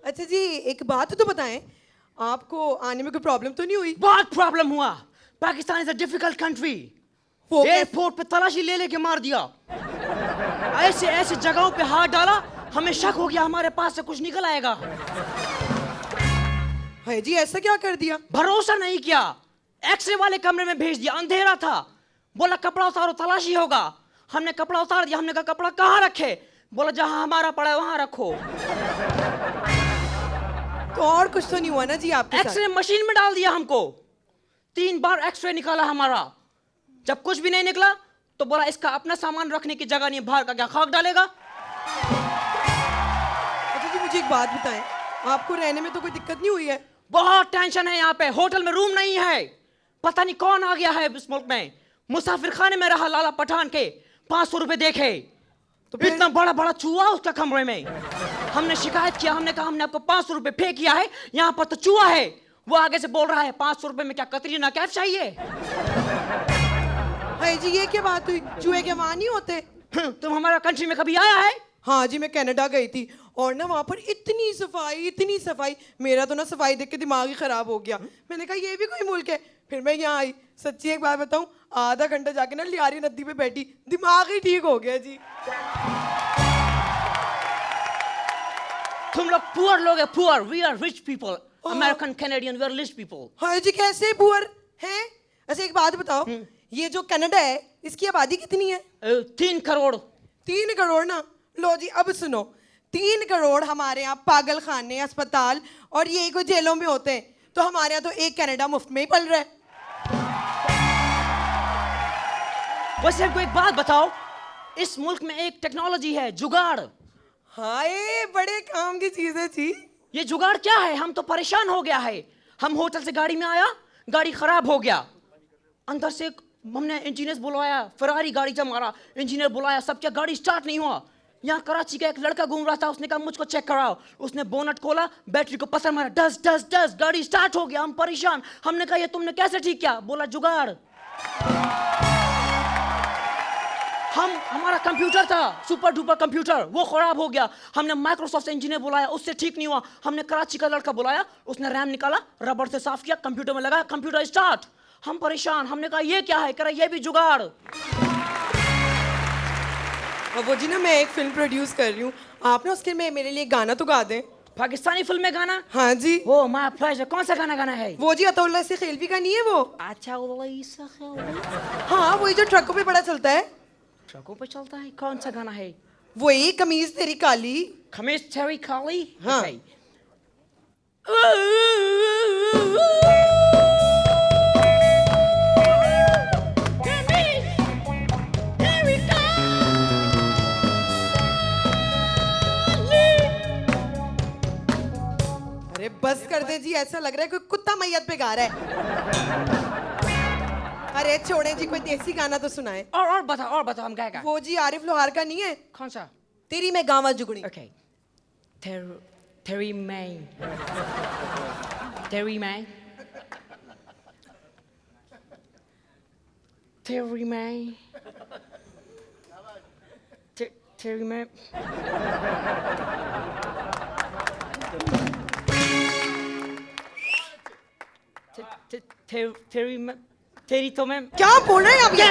अच्छा जी, एक बात तो बताएं, आपको आने में कोई प्रॉब्लम तो नहीं हुई? बहुत प्रॉब्लम हुआ। Pakistan is a difficult country. वो एयरपोर्ट पे तलाशी ले लेके मार दिया। ऐसे ऐसे जगहों पे हाथ डाला, हमें शक हो गया हमारे पास से कुछ निकल आएगा। हाय जी, ऐसा क्या कर दिया? भरोसा नहीं किया, एक्सरे वाले कमरे में भेज दिया, अंधेरा था। बोला कपड़ा उतारो तलाशी होगा। हमने कपड़ा उतार दिया। हमने कहा कपड़ा कहाँ रखे? बोला जहां हमारा पड़ा है वहां रखो। तो और कुछ तो नहीं हुआ ना जी आपके साथ? एक्सरे मशीन में डाल दिया हमको। 3 बार एक्सरे निकाला हमारा। जब कुछ भी नहीं निकला तो बोला इसका अपना सामान रखने की जगह नहीं, बाहर का क्या खाक डालेगा। अच्छा जी, मुझे एक बात बताएं, आपको रहने में तो कोई दिक्कत नहीं हुई है? बहुत टेंशन है यहाँ पे। होटल में रूम नहीं है। पता नहीं कौन आ गया है इस मुल्क में। मुसाफिर खाने में रहा लाला पठान के, 500 रुपए देखे तो इतना बड़ा बड़ा चूहा उसका कमरे में। हमने शिकायत किया, हमने कहा हमने आपको 500 रुपए पे किया है, यहाँ पर तो चूहा है। वो आगे से बोल रहा है 500 रुपए में क्या कतरीना कैफ चाहिए? हाय जी, ये क्या बात हुई? चूहे के वहां नहीं होते? तुम हमारा कंट्री में कभी आया है? हाँ जी, मैं कनाडा गई थी और ना वहाँ पर इतनी सफाई, मेरा तो ना सफाई देख के दिमाग ही खराब हो गया। मैंने कहा ये भी कोई मुल्क है? फिर मैं यहाँ आई। सच्ची एक बात बताऊं, आधा घंटा जाके ना लियारी नदी पे बैठी, दिमाग ही ठीक हो गया जी। तुम लोग पुअर लोग है, poor. We are rich people. American Canadian, we are rich people. हाँ जी, कैसे पुअर हैं? अच्छा एक बात बताओ, ये जो कनाडा है इसकी आबादी कितनी है? 3 करोड़। 3 करोड़ ना? लो जी, अब सुनो, 3 करोड़ हमारे यहाँ पागल खाने, अस्पताल और ये कोई जेलों में होते हैं, तो हमारे यहाँ तो एक कनाडा मुफ्त में ही पल रहा है। वैसे हमको एक बात बताओ, इस मुल्क में एक टेक्नोलॉजी है, जुगाड़। हाय, बड़े काम की चीज है जी। ये जुगाड़ क्या है? हम तो परेशान हो गया है। हम होटल से गाड़ी में आया, गाड़ी खराब हो गया। अंदर से हमने इंजीनियर बुलाया, फरारी गाड़ी जब मारा, इंजीनियर बुलाया, सब क्या, गाड़ी स्टार्ट नहीं हुआ। यहाँ कराची का एक लड़का घूम रहा था, उसने कहा मुझको चेक कराओ। उसने बोनट खोला, बैटरी को पत्थर मारा, डस डस डस, गाड़ी स्टार्ट हो गया। हम परेशान। हमने कहा ये तुमने कैसे ठीक किया? बोला जुगाड़। हमारा कंप्यूटर था, सुपर डुपर कंप्यूटर, वो खराब हो गया। हमने माइक्रोसॉफ्ट से इंजीनियर बुलाया, उससे ठीक नहीं हुआ। हमने कराची का लड़का बुलाया, उसने रैम निकाला, रबड़ से साफ किया, कंप्यूटर में लगाया, कंप्यूटर स्टार्ट। हम परेशान। हमने कहा ये क्या है? कह रहा ये भी जुगाड़। अब वो जी ना, मैं एक फिल्म प्रोड्यूस कर रही हूँ, आप ना उसके में मेरे लिए गाना तो गा दें। पाकिस्तानी फिल्म में गाना? हाँ जी। वो माय प्लेजर। कौन सा गाना गाना है? वो जी अतौल्ला से खेलवी का नहीं है वो? अच्छा, हाँ, वही जो ट्रकों पे बड़ा चलता है। ट्रकों पे चलता है? कौन सा गाना है? वही कमीज तेरी काली। खमीज तेरी काली? हाँ। Okay. अरे बस कर दे जी, ऐसा लग रहा है कोई कुत्ता मैयत पे गा रहा है। अरे छोड़े जी, कोई देसी गाना तो सुनाए। और बताओ हम गाएगा। वो जी आरिफ लोहार का नहीं है? कौन सा? तेरी मैं गावा जुगनी। ओके। तेरी मैं तेरी मैं तेरी मैं तेरी मैं तेरी मैं तेरी तो मैं क्या बोल रहे हैं आप ये?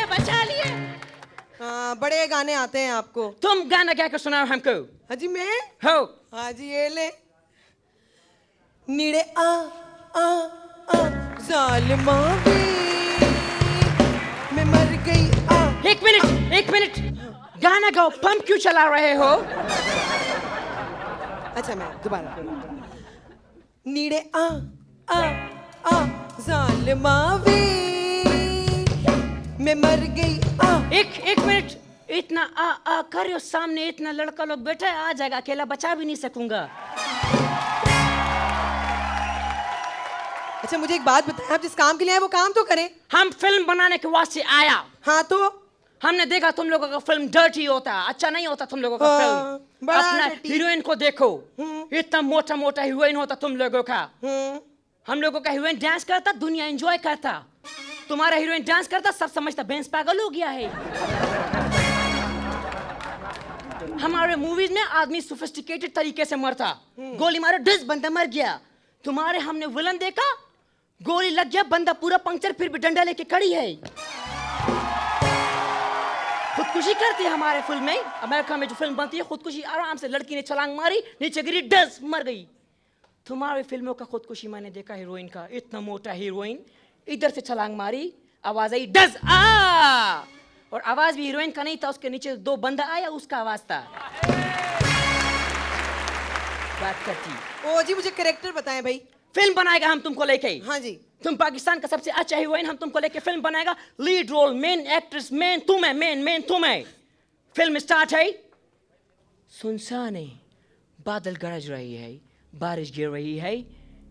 बचा लिए। हाँ, बड़े गाने आते हैं आपको। तुम गाना गा कर सुनाओ हमको। हाँ जी, मैं? हो। हाँ जी, ये ले। नीड़े आ जालिमा वे, मैं मर गई एक मिनट गाना गाओ, पंप क्यों चला रहे हो? अच्छा, मैं दोबारा। नीड़े आ जालिमा वे, मैं मर गई एक मिनट, इतना आ कर रहे हो, सामने इतना लड़का लोग बैठा है, आ जाएगा, अकेला बचा भी नहीं सकूंगा। अच्छा, मुझे एक बात बताएं, आप जिस काम के लिए आए वो काम तो करें। हम फिल्म बनाने के वास्ते आया। हाँ तो हमने देखा तुम लोगों का फिल्म डर्टी होता है, अच्छा नहीं होता तुम लोगों का फिल्म। बड़ा अपना dirty। हीरोइन को देखो, इतना मोटा मोटा हीरोइन होता तुम लोगों का। हम लोगों का हीरोइन डांस करता, दुनिया एंजॉय करता। तुम्हारा हीरोइन डांस करता, सब समझता बेंस पागल हो गया है। हमारे मूवीज में आदमी सोफिस्टिकेटेड तरीके से मरता, गोली मारो डिस बंदा मर गया। तुम्हारे हमने विलन देखा, गोली लग गया, बंदा पूरा पंक्चर, फिर भी डंडा लेके खड़ी है। खुदकुशी करती है हमारे फिल्म में। अमेरिका में जो फिल्म बनती है, खुदकुशी आराम से, लड़की ने छलांग मारी, नीचे गिरी, डस मर गई। तुम्हारी फिल्मों का खुदकुशी मैंने देखा हीरोइन का, इतना मोटा हीरोइन, इधर से छलांग मारी, आवाज आई डस आ, और आवाज भी हीरोइन का नहीं था, उसके नीचे दो बंदा आया, उसका आवाज था। बात करती। ओ जी, मुझे कैरेक्टर बताएं भाई। फिल्म बनाएगा हम तुमको लेके। हाँ जी। तुम पाकिस्तान का सबसे अच्छा हीरोइन, हम तुमको लेके फिल्म बनाएगा। Lead role, main actress, main तुम है, मेन तुम है। फिल्म स्टार्ट है। सुनसान है, बादल गरज रही है, बारिश गिर रही है,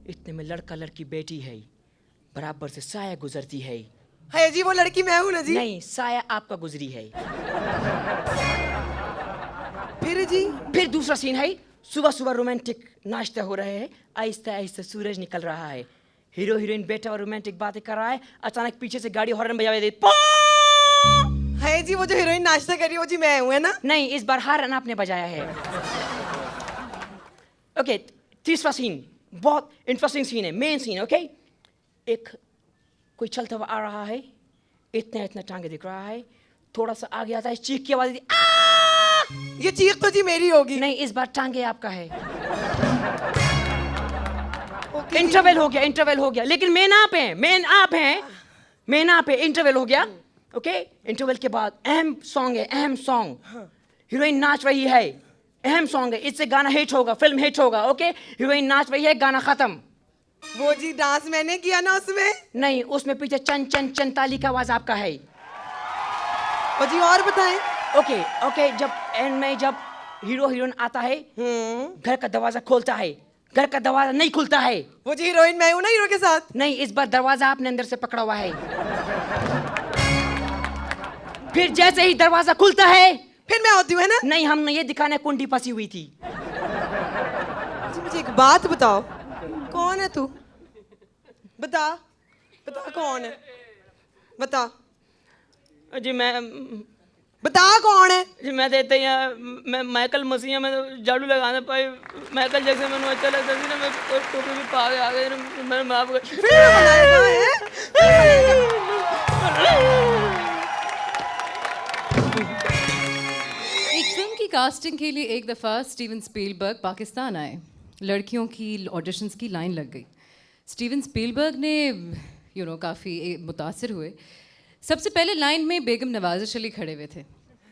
इतने में लड़का लड़की बेटी है, बराबर से साया गुजरती है। है जी, वो लड़की मैं हूं ना जी? नहीं, साया आपका गुजरी है। फिर जी? फिर दूसरा सीन है, सुबह सुबह रोमांटिक नाश्ता हो रहे हैं, आहिस्ता आहिस्ता सूरज निकल रहा है, हीरो हीरोइन बैठा और रोमांटिक बातें कर रहा है, अचानक पीछे से गाड़ी हॉर्न बजा दे। है जी, वो जो हीरोइन नाश्ता कर रही है वो जी मैं हूं, है ना? नहीं, इस बार हॉर्न आपने बजाया है। ओके, तीसरा सीन बहुत इंटरेस्टिंग सीन है, मेन सीन। ओके, एक कोई चलता हुआ आ रहा है, इतना इतना टांगे दिख रहा है, थोड़ा सा आगे आता है, चीख की आवाज, ये चीख तो जी मेरी होगी। नहीं, इस बार टांगे आपका है। इंटरवल हो गया, लेकिन मेन आप हैं, इंटरवल हो गया। ओके, इंटरवल के बाद अहम सॉन्ग, हीरोइन नाच रही है, अहम सॉन्ग है, इससे गाना हिट होगा, फिल्म हिट होगा। ओके, हीरोइन नाच रही है, गाना खत्म। वो जी डांस मैंने किया ना उसमें? नहीं, उसमें पीछे चन चन चन ताली का आवाज आपका है। वो जी और बताएं। ओके, जब एंड में जब हीरो हीरोइन आता है, घर का दरवाजा खोलता है, घर का दरवाजा नहीं खुलता है। वो जी हीरोइन मैं हूं ना हीरो के साथ? नहीं, इस बार दरवाजा आपने अंदर से पकड़ा हुआ है। फिर जैसे ही दरवाजा खुलता है, फिर मैं होती हूँ, है ना? नहीं, हमने ये दिखाने कुंडी फंसी हुई थी। जी मुझे एक बात बताओ, कौन है तू? बता कौन है, बता। जी मैं बता कौन है? जी मैं देते हैं, मैं माइकल मसीह में झाड़ू लगाने पाई, माइकल जैक्सन मैंने अच्छा लगता थी ना, मैं टोपी भी पा आ गए, मैं माफ कर। एक फिल्म की कास्टिंग के लिए एक दफ़ा स्टीवन स्पीलबर्ग पाकिस्तान आए। लड़कियों की ऑडिशंस की लाइन लग गई। स्टीवन स्पीलबर्ग ने काफ़ी मुतासिर हुए। सबसे पहले लाइन में बेगम नवाज़ अली खड़े हुए थे,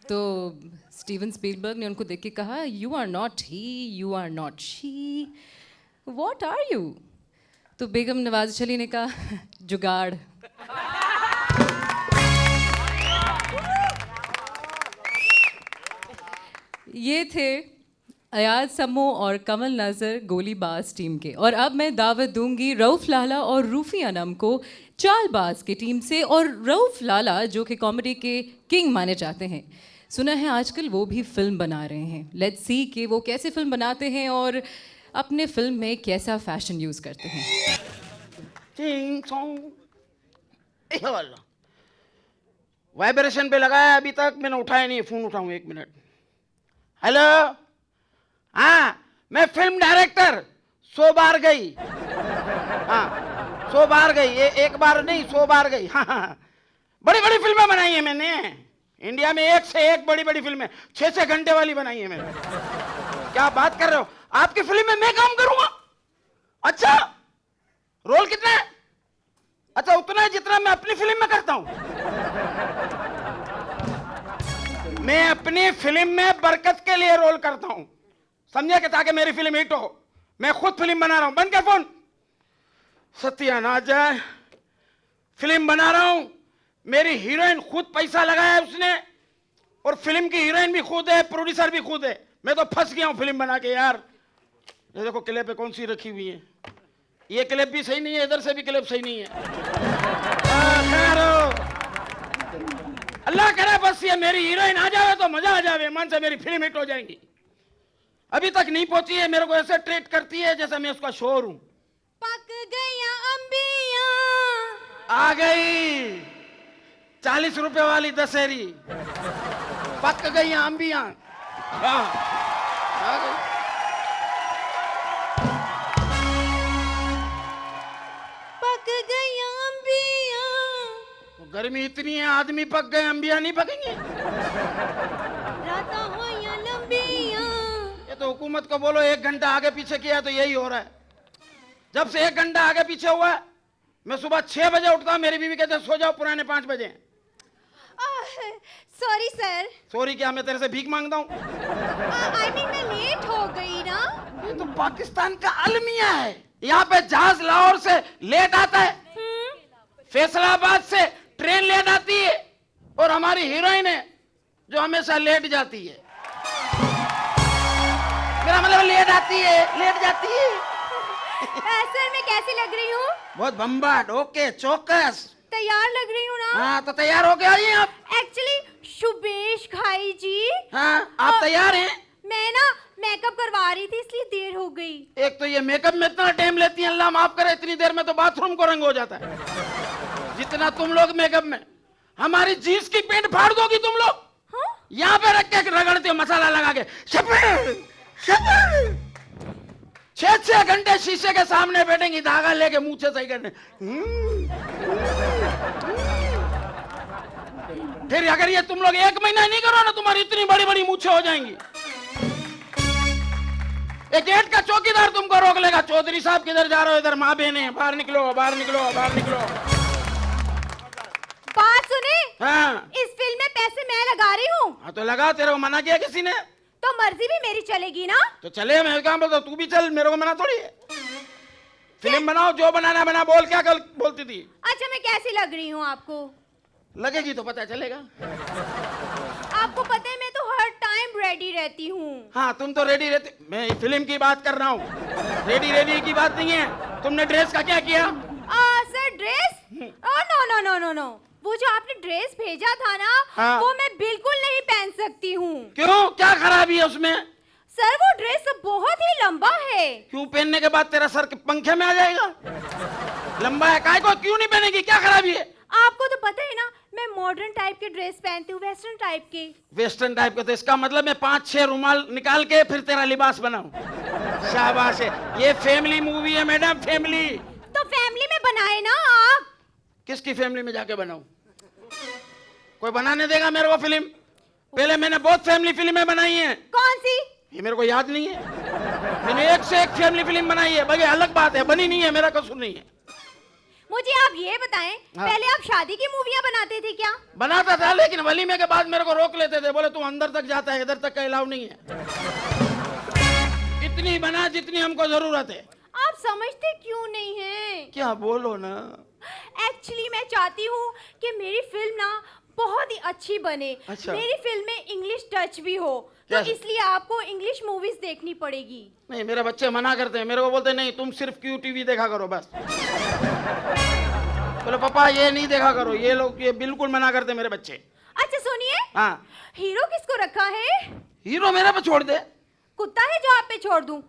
तो स्टीवन स्पीलबर्ग ने उनको देख के कहा, you are not he, you are not she, what are you? तो बेगम नवाज़ अली ने कहा, जुगाड़। ये थे अयाज सम्मो और कमल नज़र गोलीबाज टीम के। और अब मैं दावत दूंगी रऊफ लाला और रूफी अनम को चालबाज की टीम से। और रऊफ लाला जो कि कॉमेडी के किंग माने जाते हैं, सुना है आजकल वो भी फिल्म बना रहे हैं। लेट्स सी कि वो कैसे फिल्म बनाते हैं और अपने फिल्म में कैसा फैशन यूज़ करते हैं। चिंग चोंग वाइब्रेशन पे लगाया, अभी तक मैंने उठाया नहीं, फोन उठाऊं 1 मिनट। हेलो, हाँ मैं फिल्म डायरेक्टर, 100 बार गई। हाँ 100 बार गई, एक बार नहीं 100 बार गई। हाँ हाँ बड़ी बड़ी फिल्में बनाई है मैंने इंडिया में, एक से एक बड़ी बड़ी फिल्में, 6-6 घंटे वाली बनाई है मैंने। क्या बात कर रहे हो, आपकी फिल्म में मैं काम करूंगा? अच्छा रोल कितना है? अच्छा उतना है जितना मैं अपनी फिल्म में करता हूं। मैं अपनी फिल्म में बरकत के लिए रोल करता हूं, समझे, कि ताकि मेरी फिल्म हिट हो। मैं खुद फिल्म बना रहा हूं, बंद कर फोन। सत्यानाश जाए, फिल्म बना रहा हूं, मेरी हीरोइन खुद पैसा लगाया है उसने, और फिल्म की हीरोइन भी खुद है, प्रोड्यूसर भी खुद है। मैं तो फंस गया हूं फिल्म बना के यार। ये देखो क्लिप पे कौन सी रखी हुई है, ये क्लिप भी सही नहीं है, इधर से भी क्लिप सही नहीं है। खैर अल्लाह करे बस ये मेरी हीरोइन आ जाए तो मजा आ जाए, मन से मेरी फिल्म हिट हो जाएगी। अभी तक नहीं पहुंची है, मेरे को ऐसे ट्रीट करती है जैसे मैं उसका शोर हूं। पक गया अंबिया, आ गई 40 रुपए वाली दशहरी, पक गई अंबिया। हाँ आ गई। पक गया अंबिया, गर्मी इतनी है, आदमी पक गए, अंबिया नहीं पकेंगे? राता हो या लंबिया। ये तो हुकूमत को बोलो 1 घंटा आगे पीछे किया तो यही हो रहा है। जब से 1 घंटा आगे पीछे हुआ है, मैं सुबह 6 बजे उठता हूँ, मेरी बीवी कहते हैं सो जाओ, पुराने 5 बजे। Sorry sir. सॉरी क्या, मैं तेरे से भीख मांगता हूँ? आई मीन मैं लेट हो गई ना। ये तो पाकिस्तान का अलमिया है, यहाँ पे जहाज लाहौर से लेट आता है, फैसलाबाद से ट्रेन लेट आती है, और हमारी हीरोइन है जो हमेशा लेट जाती है। मेरा मतलब लेट आती है, लेट जाती है। सर मैं कैसी लग रही हूँ? बहुत बम्बाट, ओके चौकस। तैयार लग रही हूँ ना? हाँ तो तैयार हो गया आइए आप। एक्चुअली शुभेश भाई जी, हाँ आप तैयार हैं? मैं ना मेकअप करवा रही थी इसलिए देर हो गई। एक तो ये मेकअप में इतना टाइम लेती है, अल्लाह माफ करे, इतनी देर में तो बाथरूम को रंग हो जाता है। जितना तुम लोग मेकअप में, हमारी जीन्स की पेंट फाड़ दोगी तुम लोग। हाँ? यहाँ पे रख के रगड़ते हो मसाला लगा के, 6-6 घंटे शीशे के सामने बैठेंगी, धागा लेके मुंह से सही करने। फिर अगर ये तुम लोग 1 महीना नहीं करो ना, तुम्हारी इतनी बड़ी बड़ी मूछें हो जाएंगी। एक गेट का चौकीदार तुमको रोक लेगा, चौधरी साहब किधर जा रहे हो? इधर माँ बहने, बाहर निकलो, बाहर निकलो, बाहर निकलो। बात सुने? हाँ इस फिल्म में पैसे मैं लगा रही हूँ। हाँ तो लगा, तेरे को मना किया किसी ने? तो मर्जी भी मेरी चलेगी ना? तो चले, मैं क्या बोलता, तू भी चल, मेरे को मना थोड़ी है। फिल्म बनाओ, जो बनाना बना। बोल, क्या कल बोलती थी? अच्छा मैं कैसी लग रही हूँ आपको? लगेगी तो पता चलेगा। आपको पता है मैं तो हर टाइम रेडी रहती हूँ। हाँ तुम तो रेडी रहती, मैं फिल्म की बात कर रहा हूँ, रेडी की बात नहीं है। तुमने ड्रेस का क्या किया? Sir dress? No no no no no, वो जो आपने ड्रेस भेजा था ना, हाँ। वो मैं बिल्कुल नहीं पहन सकती हूँ। क्यों, क्या खराबी है उसमें? सर वो ड्रेस बहुत ही लंबा है। क्यों, पहनने के बाद तेरा सर के पंखे में आ जाएगा? लंबा है, काय को क्यों नहीं पहनेगी, क्या खराबी है? आपको तो पता है ना, मैं मॉडर्न टाइप के ड्रेस पहनती हूँ, वेस्टर्न टाइप के। वेस्टर्न टाइप के, तो इसका मतलब मैं 5-6 रुमाल निकाल के फिर तेरा लिबास बनाऊं? शाबाश है, ये फैमिली मूवी है मैडम, फैमिली। तो फैमिली में बनाए ना आप। किसकी फैमिली में जाके बनाऊं? कोई बनाने देगा मेरे को फिल्म? पहले मैंने बहुत फैमिली फिल्में बनाई हैं। कौन सी? ये मेरे को याद नहीं है। मैंने 1 से 1 फैमिली फिल्म बनाई है, बाकी अलग बात है, बनी नहीं है, मेरा कसूर नहीं है। मुझे आप ये बताएं, हाँ। पहले आप शादी की मूवियाँ बनाते थे क्या? बनाता था, लेकिन वलीमे के बाद मेरे को रोक लेते थे, बोले तू अंदर तक जाता है, इधर तक का अलाउ नहीं है। इतनी बना जितनी हमको जरूरत है। आप समझते क्यों नहीं हैं? क्या बोलो ना। एक्चुअली मैं चाहती हूँ कि मेरी फिल्म ना बहुत ही अच्छी बने। अच्छा। मेरी फिल्म में इंग्लिश टच भी हो, तो इसलिए आपको इंग्लिश मूवीज देखनी पड़ेगी। नहीं, मेरे बच्चे मना करते हैं, मेरे को बोलते हैं नहीं तुम सिर्फ क्यू टीवी देखा करो बस। बोले पापा ये नहीं देखा करो, ये लोग ये बिल्कुल मना करते हैं मेरे बच्चे। अच्छा सुनिए, हाँ, हीरो किसको रखा है? हीरो मेरे पे छोड़ दे। कुत्ता है जो आप पे छोड़ दूं?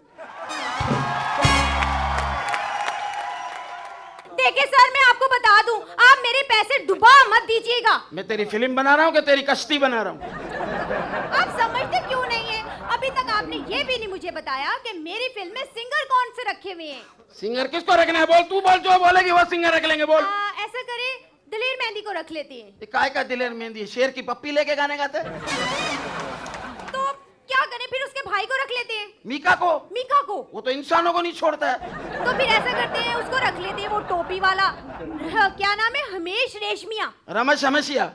देखिए सर, मैं आपको बता दूं, आप मेरे पैसे डुबा मत दीजिएगा। मैं तेरी फिल्म बना रहा हूँ कि तेरी कश्ती बना रहा हूँ? आप समझते क्यों नहीं है? अभी तक आपने ये भी नहीं मुझे बताया कि मेरी फिल्म में सिंगर कौन से रखे हुए हैं। सिंगर किसको रखना है? बोल, तू बोल, जो बोलेगी वो सिंगर रख लेंगे। बोल। ऐसा करे दिलेर मेहंदी को रख लेते हैं। ये काय का दिलेर मेहंदी? शेर की पप्पी लेके गाने गाते? तो क्या करें फिर? उसके भाई को रख लेते हैं। मीका को? मीका को? वो तो इंसानों को नहीं छोड़ता है। तो फिर ऐसा करते हैं, उसको रख लेते हैं, वो टोपी वाला, क्या नाम है, हमेश रेशमिया। रमेश हमेशिया?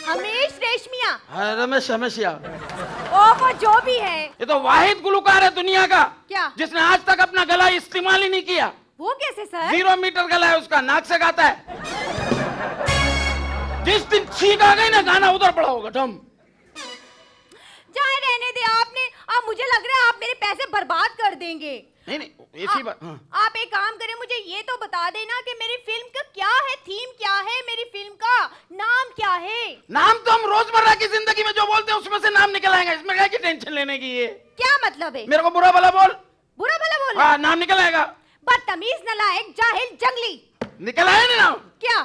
हमेश रेशमिया। हाँ, रमेश हमेशिया। ओ वो जो भी है। ये तो वाहिद गुलकार है दुनिया का क्या? जिसने आज तक अपना गला इस्तेमाल ही नहीं किया। वो कैसे सर? 0 मीटर गला है उसका, नाक से गाता है। जिस दिन छींक आ गई ना, गाना उधर पड़ा होगा डम। जाए रहने दे आपने। अब मुझे लग रहा है आप मेरे पैसे बर्बाद कर देंगे। नहीं नहीं, ऐसी बात। हाँ। आप एक काम करें, मुझे ये तो बता देना कि मेरी फिल्म का क्या है, थीम क्या है, मेरी फिल्म का नाम क्या है? नाम तो हम रोजमर्रा की जिंदगी में जो बोलते हैं उसमें से नाम निकल आएगा, इसमें क्या की टेंशन लेने की है? क्या मतलब है? मेरे को बुरा भला बोल। बुरा भला बोल? हाँ, नाम निकल आएगा। बदतमीज, नालायक, जाहिल, जंगली। निकल आया ना नाम? क्या?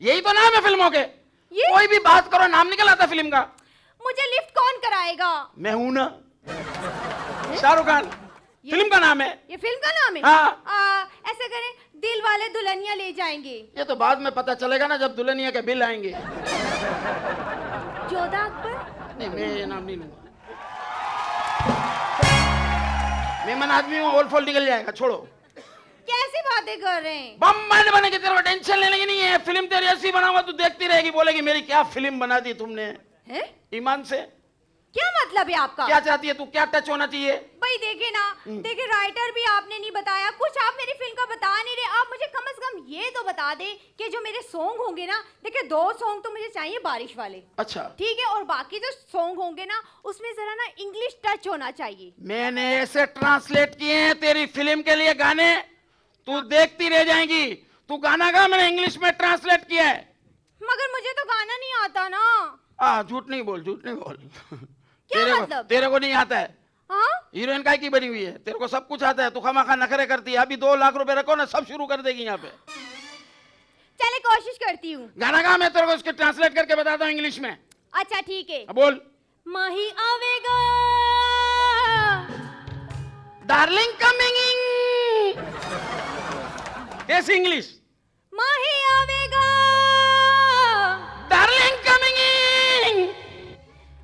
यही तो नाम है फिल्मों के। कोई भी बात करो नाम निकल आता फिल्म का। मुझे लिफ्ट कौन कराएगा? मैं हूं ना, शाहरुख खान। फिल्म का नाम है। ये फिल्म का नाम है? हाँ। ऐसा करें, दिल वाले दुल्हनिया ले जाएंगे। ये तो बाद में पता चलेगा ना जब दुल्हनिया के बिल आएंगे। जोधा अकबर? नहीं, मैं ये नाम नहीं लूंगा। मेहमान आदमी हूँ, ओल फोल निकल जाएगा, छोड़ो। कैसी बातें कर रहे हैं? बम मारने बनेगी, तेरे को टेंशन लेने की नहीं है। फिल्म तेरी ऐसी बनाऊंगा तू देखती रहेगी, बोलेगी मेरी क्या फिल्म बना दी तुमने। है? ईमान से। क्या मतलब है आपका? क्या चाहती है तू? क्या टच होना चाहिए? भाई देखे ना, देखे राइटर भी आपने नहीं बताया कुछ, आप मेरी फिल्म का बता नहीं रहे। आप मुझे कम से कम ये तो बता दे कि जो मेरे सॉन्ग होंगे ना, देखिए 2 सॉन्ग तो मुझे चाहिए बारिश वाले। अच्छा ठीक है, और बाकी जो सॉन्ग होंगे ना उसमें जरा ना इंग्लिश टच होना चाहिए। मैंने ऐसे ट्रांसलेट किए हैं तेरी फिल्म के लिए गाने, तू देखती रह जाएंगी। तू गाना गा, मैंने इंग्लिश में ट्रांसलेट किया है। मगर मुझे तो गाना नहीं आता ना। झूठ नहीं बोल, झूठ नहीं बोल। क्या मतलब? तेरे को नहीं आता है? हाँ? हीरोइन काय की बनी हुई है, तेरे को सब कुछ आता है। तू खामा नखरे करती है। अभी 2 लाख रुपए रखो ना, सब शुरू कर देगी यहाँ पे। चले कोशिश करती हूँ। गाना गा, मैं तेरे को इसके ट्रांसलेट करके बताता हूँ इंग्लिश में। अच्छा ठीक है, बोल। माही आवेगा, डार्लिंग कमिंग इन। कैसी इंग्लिश? माही आवेगा, डार्लिंग कमिंग इन।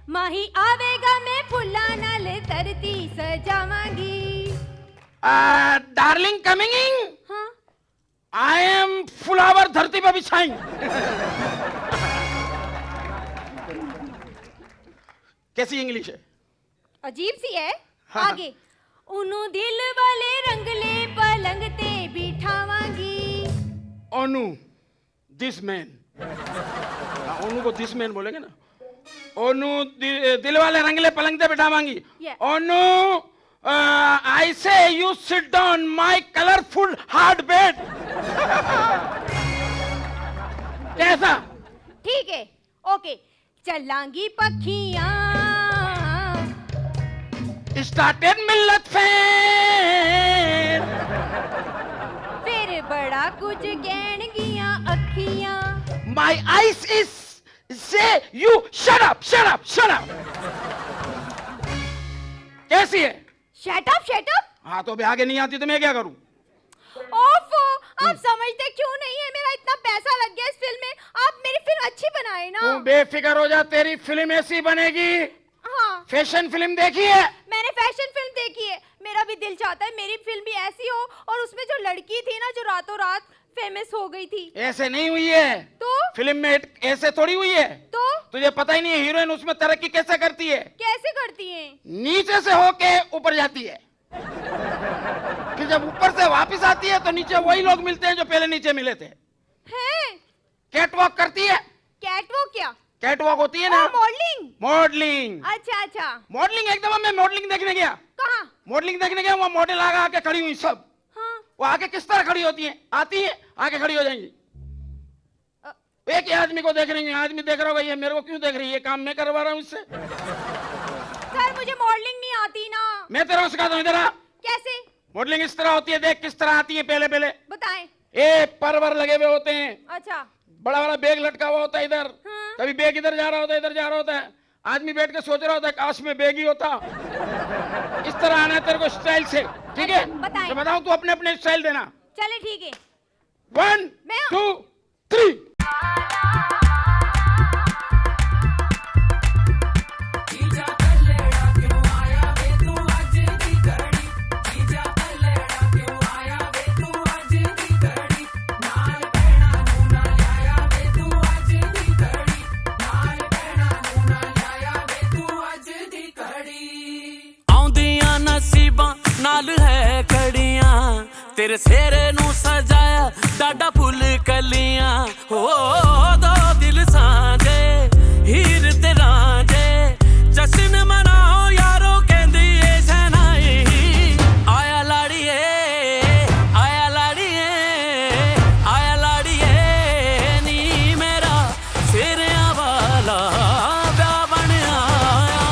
माही आवेगा, मैं फुल्ला नाल धरती सजावांगी। Darling coming in. हाँ? आई एम फ्लावर धरती पे बिछाई। कैसी इंग्लिश है? अजीब सी है। हाँ। आगे, उनु दिल वाले रंगले पलंग ते बिठावांगी। ओनू दिस मैन। ओनू को दिस मैन बोलेंगे ना। ओनू दिल वाले रंगले पलंग पे बिठावांगी। Yeah. ओनू आई से you sit down my colourful hard bed. कैसा? ठीक है, ओके। चलांगी पखियां, स्टार्टेड मिल्लत फैन। फिर बड़ा कुछ कहन गियां अखियां। My eyes is say you shut up, shut up, shut up. कैसी है? Shut up, shut up. हाँ तो अभी आगे नहीं आती तो मैं क्या करूं? ओफो, आप समझते क्यों नहीं है? मेरा इतना पैसा लग गया इस फिल्म में, आप मेरी फिल्म अच्छी बनाए ना। तू बेफिक्र हो जा, तेरी फिल्म ऐसी बनेगी। हाँ, फैशन फिल्म देखी है? मैंने फैशन फिल्म देखी है। मेरा भी दिल चाहता है मेरी फिल्म भी ऐसी हो, और उसमें जो लड़की थी ना जो रातों रात फेमस हो गई थी। ऐसे नहीं हुई है तो? फिल्म में ऐसे थोड़ी हुई है। तो तुझे पता ही नहीं है हीरोइन उसमें तरक्की कैसे करती है? कैसे करती हैं? नीचे से होके ऊपर जाती है, फिर जब ऊपर से वापस आती है तो नीचे वही लोग मिलते हैं जो पहले नीचे मिले थे। हैं? कैटवॉक करती है। कैटवॉक क्या? कैटवॉक होती है ना, मॉडलिंग। मॉडलिंग। अच्छा अच्छा। मॉडलिंग एक दफा मैं मॉडलिंग देखने गया। कहाँ? मॉडलिंग देखने गया, वहाँ मॉडल आके खड़ी हुई सब। हाँ। वो आके किस तरह खड़ी होती है, आती है आके खड़ी हो जाएंगी। एक ही आदमी को देख रही है, आदमी देख रहा होगा ये मेरे को क्यों देख रही है, काम मैं करवा रहा हूँ इससे। सर मुझे मॉडलिंग नहीं आती ना। मैं तेरा को सिखाता हूँ, इधर आ। कैसे? मॉडलिंग इस तरह होती है, देख किस तरह आती है। पहले पहले बताएं। ए परवर लगे हुए होते हैं, अच्छा। बड़ा बड़ा बैग लटका हुआ होता है इधर। हाँ। कभी बैग इधर जा रहा होता है, इधर जा रहा होता है। आदमी बैठ के सोच रहा होता है काश में बैग ही होता। इस तरह आना है तेरे को स्टाइल से, ठीक है? बताएं। तो बताऊं, तू अपने अपने स्टाइल देना। चले ठीक है। 1 मैं 2 3। नाल है कड़ियां तेरे सेरे नू सजाया डाडा फुल कलियां हो दो दिल सांझे हीर ते रांझे जश्न मनाओ यारो कहंदी ए शहनाई आया लाड़िए आया लाड़िए आया लाड़िए नी मेरा सेरिया वाला ब्या बन आया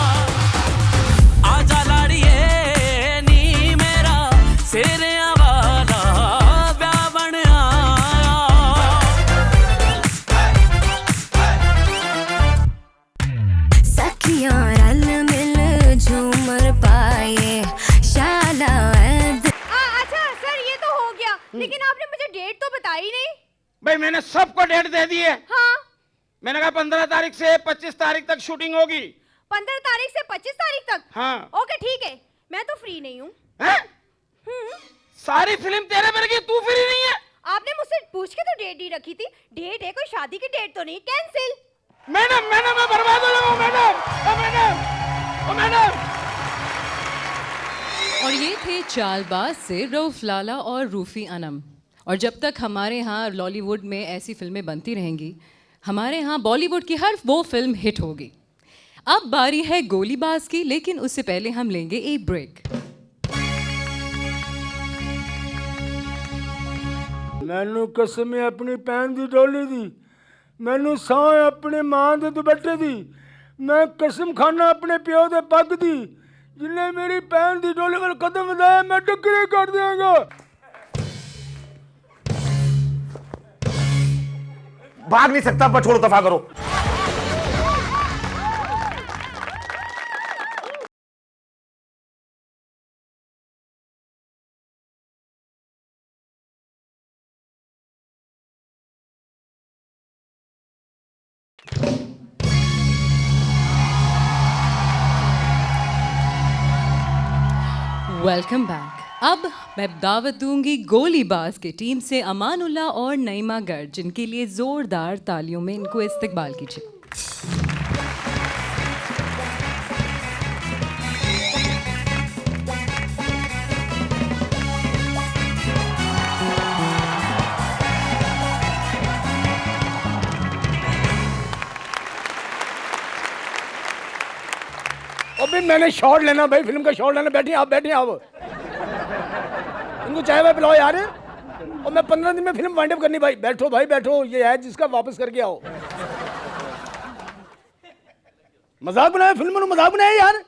आजा लाड़िए सेरिया वाला ब्या बन आया। सखियां रल मिल झूमर पाए शाला। अच्छा सर ये तो हो गया, लेकिन आपने मुझे डेट तो बताई नहीं। भाई मैंने सबको डेट दे दी है। हाँ। मैंने कहा 15 तारीख से 25 तारीख तक शूटिंग होगी। 15 तारीख से 25 तारीख तक? हाँ। ओके ठीक है, मैं तो फ्री नहीं हूँ। सारी फिल्म तेरे पर की, तू फ्री नहीं है? आपने मुझसे पूछ के तो डेट ही रखी थी। डेट है, कोई शादी की डेट तो नहीं। कैंसिल। मैडम मैडम मैं बर्बाद हो जाऊंगा मैडम। ओ मैडम, ओ मैडम। और ये थे चालबाज से रऊफ लाला और रूफी अनम। और जब तक हमारे यहाँ लॉलीवुड में ऐसी फिल्में बनती रहेंगी, हमारे यहाँ बॉलीवुड की हर वो फिल्म हिट होगी। अब बारी है गोलीबाज की, लेकिन उससे पहले हम लेंगे एक ब्रेक। मैनू कसम है अपनी भैन की डोली दी, मैनू सौं है अपने मां के दुपट्टे दी, मैं कसम खाना अपने प्यो के पग दी, जिन्हें मेरी भैन की डोली वाल कदम बढ़ाया मैं टुकड़े कर देंगा। भाग नहीं सकता, पर छोड़ो, दफा करो। Welcome back. अब मैं दावत दूंगी गोलीबाज की टीम से अमानुल्लाह और नईमा गर्ग, जिनके लिए जोरदार तालियों में इनको इस्तकबाल कीजिए। अभी मैंने शॉट लेना भाई, फिल्म का शॉट लेना। बैठिए आप, बैठिए आप। इनको चाय वाय पिलाओ यार। और मैं 15 दिन में फिल्म वाइंड अप करनी। भाई बैठो, भाई बैठो। ये है जिसका वापस करके आओ। मजाक बनाया फिल्म में, मजाक बनाया यार।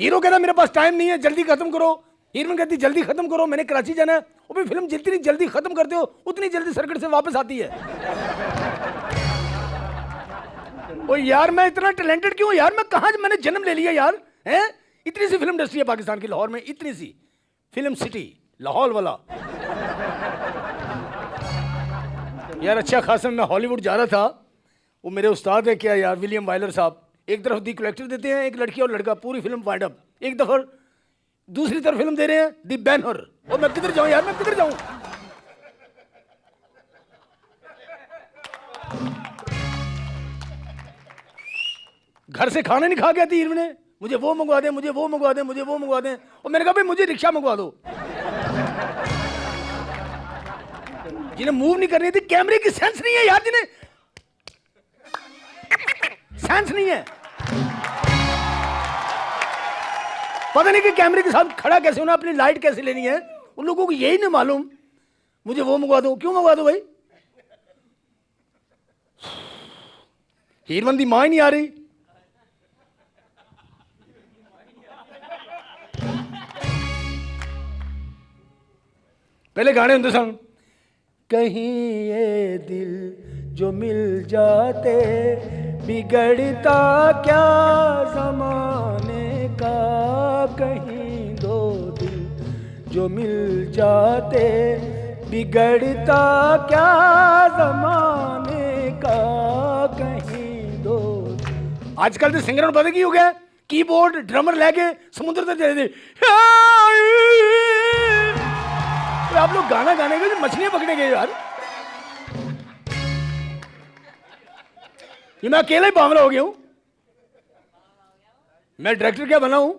हीरो कहता मेरे पास टाइम नहीं है, जल्दी खत्म करो। हीरोइन कहती जल्दी खत्म करो, मैंने कराची जाना है। और फिल्म जितनी जल्दी खत्म करते हो उतनी जल्दी सर्किट से वापस आती है। ओ यार मैं इतना टैलेंटेड क्यों यार? मैं कहाँ मैंने जन्म ले लिया यार, हैं? इतनी सी फिल्म इंडस्ट्री है पाकिस्तान की, लाहौर में इतनी सी फिल्म सिटी, लाहौर वाला। यार अच्छा खासा मैं हॉलीवुड जा रहा था, वो मेरे उस्ताद है क्या यार, विलियम वाइलर साहब। एक तरफ दी कलेक्टर देते हैं, एक लड़की और लड़का, पूरी फिल्म वाइंड अप। एक दफा दूसरी तरफ फिल्म दे रहे हैं दी बैनर। और मैं किधर जाऊं यार, मैं किधर जाऊं? घर से खाना नहीं खा के आती हीरोइन ने, मुझे वो मंगवा दें, मुझे वो मंगवा दें, मुझे वो मंगवा दें। और मैंने कहा भाई मुझे रिक्शा मंगवा दो। जिन्हें मूव नहीं करनी थी, कैमरे की सेंस नहीं है यार, जिन्हें सेंस नहीं है। पता नहीं कि कैमरे के साथ खड़ा कैसे होना, अपनी लाइट कैसे लेनी है, उन लोगों को यही नहीं मालूम। मुझे वो मंगवा दो, क्यों मंगवा दो भाई? हीरवन दी मां ही नहीं आ रही। पहले गाने होंगे सन, कहीं ये दिल जो मिल जाते बिगड़ता क्या जमाने का, कहीं दो दिल जो मिल जाते बिगड़ता क्या जमाने का, कहीं दो। आजकल तो सिंगर पता की हो गया, कीबोर्ड ड्रमर लेके समुद्र तक चले थे। तो आप लोग गाना गाने गए, मछलियां पकड़ने गए यार। ये मैं अकेला ही बावला हो गया हूं। मैं डायरेक्टर क्या बना हूं,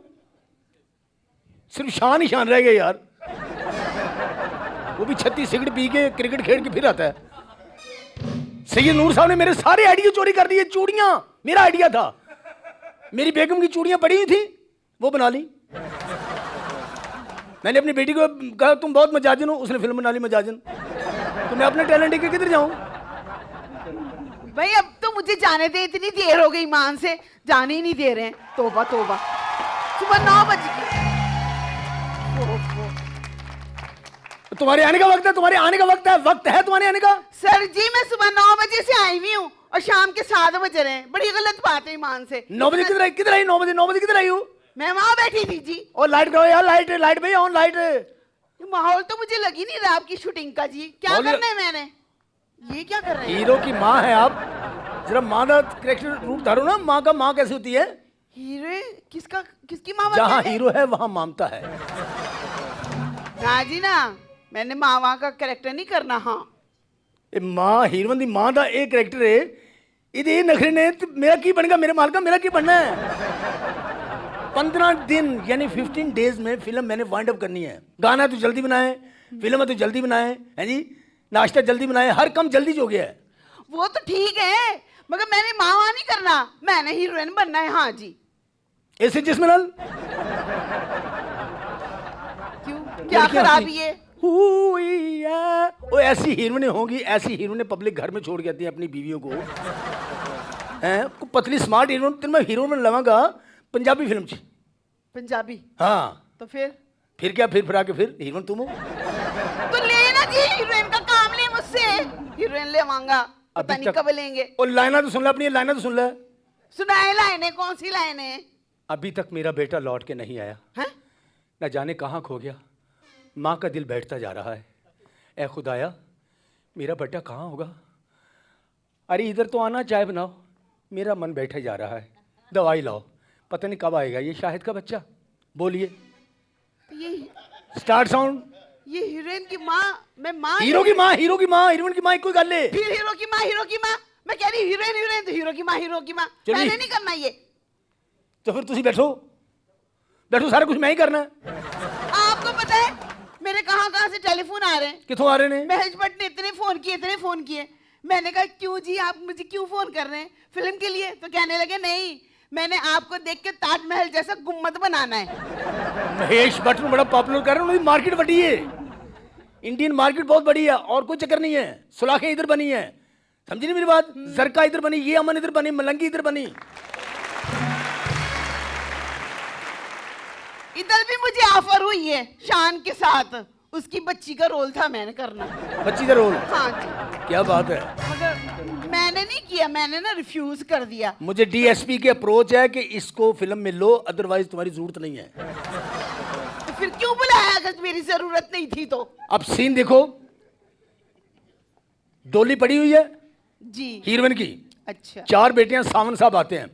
सिर्फ शान ही शान रह गए यार। वो भी 36 सिगरेट पी के क्रिकेट खेल के फिर आता है। सैयद नूर साहब ने मेरे सारे आइडिया चोरी कर दिए। चूड़ियां मेरा आइडिया था, मेरी बेगम की चूड़ियां पड़ी हुई थी, वो बना ली। मैंने अपनी बेटी को कहा तुम बहुत मजाजिन हो, उसने फिल्म बना ली मजाजिन। तो मैं अपने टैलेंट के किधर जाऊं? भाई अब तो मुझे जाने दे, इतनी देर हो गई ईमान से, जाने ही नहीं दे रहे हैं। तोबा तोबा, सुबह 9 बज गए। तुम्हारे आने का वक्त है, तुम्हारे आने का वक्त है, वक्त है तुम्हारे आने का। सर जी मैं सुबह 9 बजे से आई हुई हूँ और शाम के 7 बज रहे हैं। बड़ी गलत बात है ईमान से। 9 बजे किधर आई? किधर आई 9 बजे? 9 बजे किधर आई हूँ? मैं वहां बैठी थी जी। और लाइट करो यार, लाइट लाइट भैया ऑन लाइट। माहौल तो मुझे लग ही नहीं रहा आपकी शूटिंग का जी। क्या करना है मैंने? ये क्या कर रहे हैं? हीरो की माँ है आप, जरा माँ का कैरेक्टर रूप धारो ना। माँ का माँ कैसे होती है? हीरो किसका, किसकी माँ? जहाँ हीरो है वहाँ ममता है ना जी ना, मैंने माँ का कैरेक्टर नहीं करना। हाँ माँ हीरोइन दी माँ का एक कैरेक्टर है। ये नखरे ने मेरा की बनेगा, मेरे माल का मेरा की बनना है। 15 दिन यानी 15 डेज में फिल्म मैंने वाइंड अप करनी है। गाना है तो जल्दी बनाए, फिल्म है तो जल्दी बनाए, है जी, नाश्ता जल्दी बनाए, हर काम जल्दी हो गया है। वो तो ठीक है, मगर मैंने माँ नहीं करना, मैंने हीरोइन बनना है। हाँ जी। ऐसे जिसमें नल क्यों, क्या खराबी है? वो ऐसी हीरोइनें होंगी, ऐसी हीरोइनें पब्लिक घर में छोड़ के आती हैं अपनी बीवियों को। हैं पतली स्मार्ट हीरोइन, तेन मैं हीरोइन लवांगा पंजाबी फिल्म च। पंजाबी? हाँ तो फिर क्या, फिर आके फिर हीरोइन तुम हो तो लेना जी, हीरोइन का काम ले मुझसे। हीरोइन ले मांगा, पता नहीं कब लेंगे। और लाइना तो सुन ले, अपनी लाइना तो सुन ले। सुनाए लाइनें, कौन सी लाइनें? अभी तक मेरा बेटा लौट के नहीं आया है, न जाने कहाँ खो गया। माँ का दिल बैठता जा रहा है। ए खुदाया, मेरा बेटा कहाँ होगा? अरे इधर तो आना, चाय बनाओ, मेरा मन बैठा जा रहा है। दवाई लाओ, पता नहीं कब आएगा ये शाहिद का बच्चा। बोलिए, ये स्टार्ट साउंड। ये हीरोइन की माँ, मैं माँ, हीरो की माँ, हीरो की माँ, हीरोइन की माँ कोई गल है। फिर हीरो की माँ, हीरो की माँ। मैं कह रही हीरोइन तो हीरो की माँ, हीरो की माँ। मैंने नहीं करना ये। तो फिर तुसी बैठो, सारा कुछ मैं ही करना है। आपको पता है मेरे कहाँ से टेलीफोन आ रहे हैं? कितों आ रहे हैं? महेश भट्ट ने इतने फोन किए। मैंने कहा क्यों जी, आप मुझे क्यों फोन कर रहे हैं? फिल्म के लिए? तो कहने लगे नहीं, मैंने आपको देख के ताजमहल जैसा गुम्मद बनाना है। महेश भट्ट को बड़ा पॉपुलर कर रहे हैं, उनकी मार्केट बड़ी है, इंडियन मार्केट बहुत बड़ी है, और कोई चक्कर नहीं है। सुलाखें इधर बनी है, समझी नहीं मेरी बात? जरका इधर बनी, ये अमन इधर बनी, मलंगी इधर बनी। इधर भी मुझे ऑफर हुई है शान के साथ, उसकी बच्ची का रोल था मैंने करना। बच्ची का रोल? हाँ जी। क्या बात है। मगर मैंने नहीं किया, मैंने ना रिफ्यूज कर दिया। मुझे डीएसपी की अप्रोच है कि इसको फिल्म में लो, अदरवाइज तुम्हारी जरूरत नहीं है। तो फिर क्यों बुलाया अगर मेरी जरूरत नहीं थी तो? अब सीन देखो, डोली पड़ी हुई है जी हीरोइन की। अच्छा। 4 बेटियां सावन साहब आते हैं।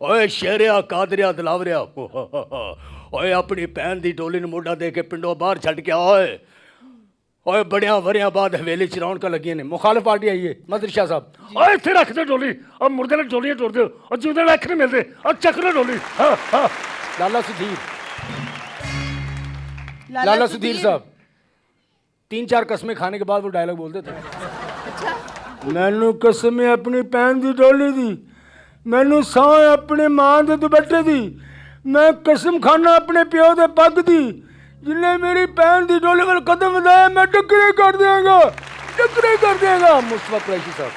ओए शेरिया कादरिया दलावरिया, ओए अपनी भैन दी डोली ਨੂੰ ਮੋਢਾ ਦੇ ਕੇ ਪਿੰਡੋਂ ਬਾਹਰ ਛੱਡ ਕੇ ਓਏ ਓਏ ਬੜਿਆਂ ਵਰਿਆਂ ਬਾਅਦ ਹਵੇਲੀ ਚ ਰੌਣਕਾਂ ਲੱਗੀਆਂ ਨੇ। ਮੁਖਾਲਫ ਪਾਰਟੀ ਆਈ ਹੈ ਮਦਰ ਸ਼ਾਹ ਸਾਹਿਬ। ਓਏ ਇੱਥੇ ਰੱਖ ਦੇ ਡੋਲੀ, ਔਰ ਮੁਰਦੇ ਨਾਲ ਡੋਲੀਆਂ ਤੋੜਦੇ ਔਰ ਜੂਦੇ ਨਾਲ ਅੱਖ ਨਹੀਂ ਮਿਲਦੇ ਔਰ ਚੱਕ ਲੈ ਡੋਲੀ। ਹਾਂ ਹਾਂ ਲਾਲਾ ਸੁਧੀਰ, लाला सुधीर साहब 3-4 कस्में खाने के बाद वो डायलॉग बोलते थे। अच्छा। मैनू कसम अपनी भैन दी डोली दी, मैनू सौ अपनी मां के दुपट्टे दी, मैं कसम खाना अपने प्यो के पग दी, जिन्हें मेरी भैन की डोली वाल कदम ਵਧਾਇਆ मैं टक्करे कर देंगा, टक्करे कर देंगा। मुस्तफा कुरैशी साहब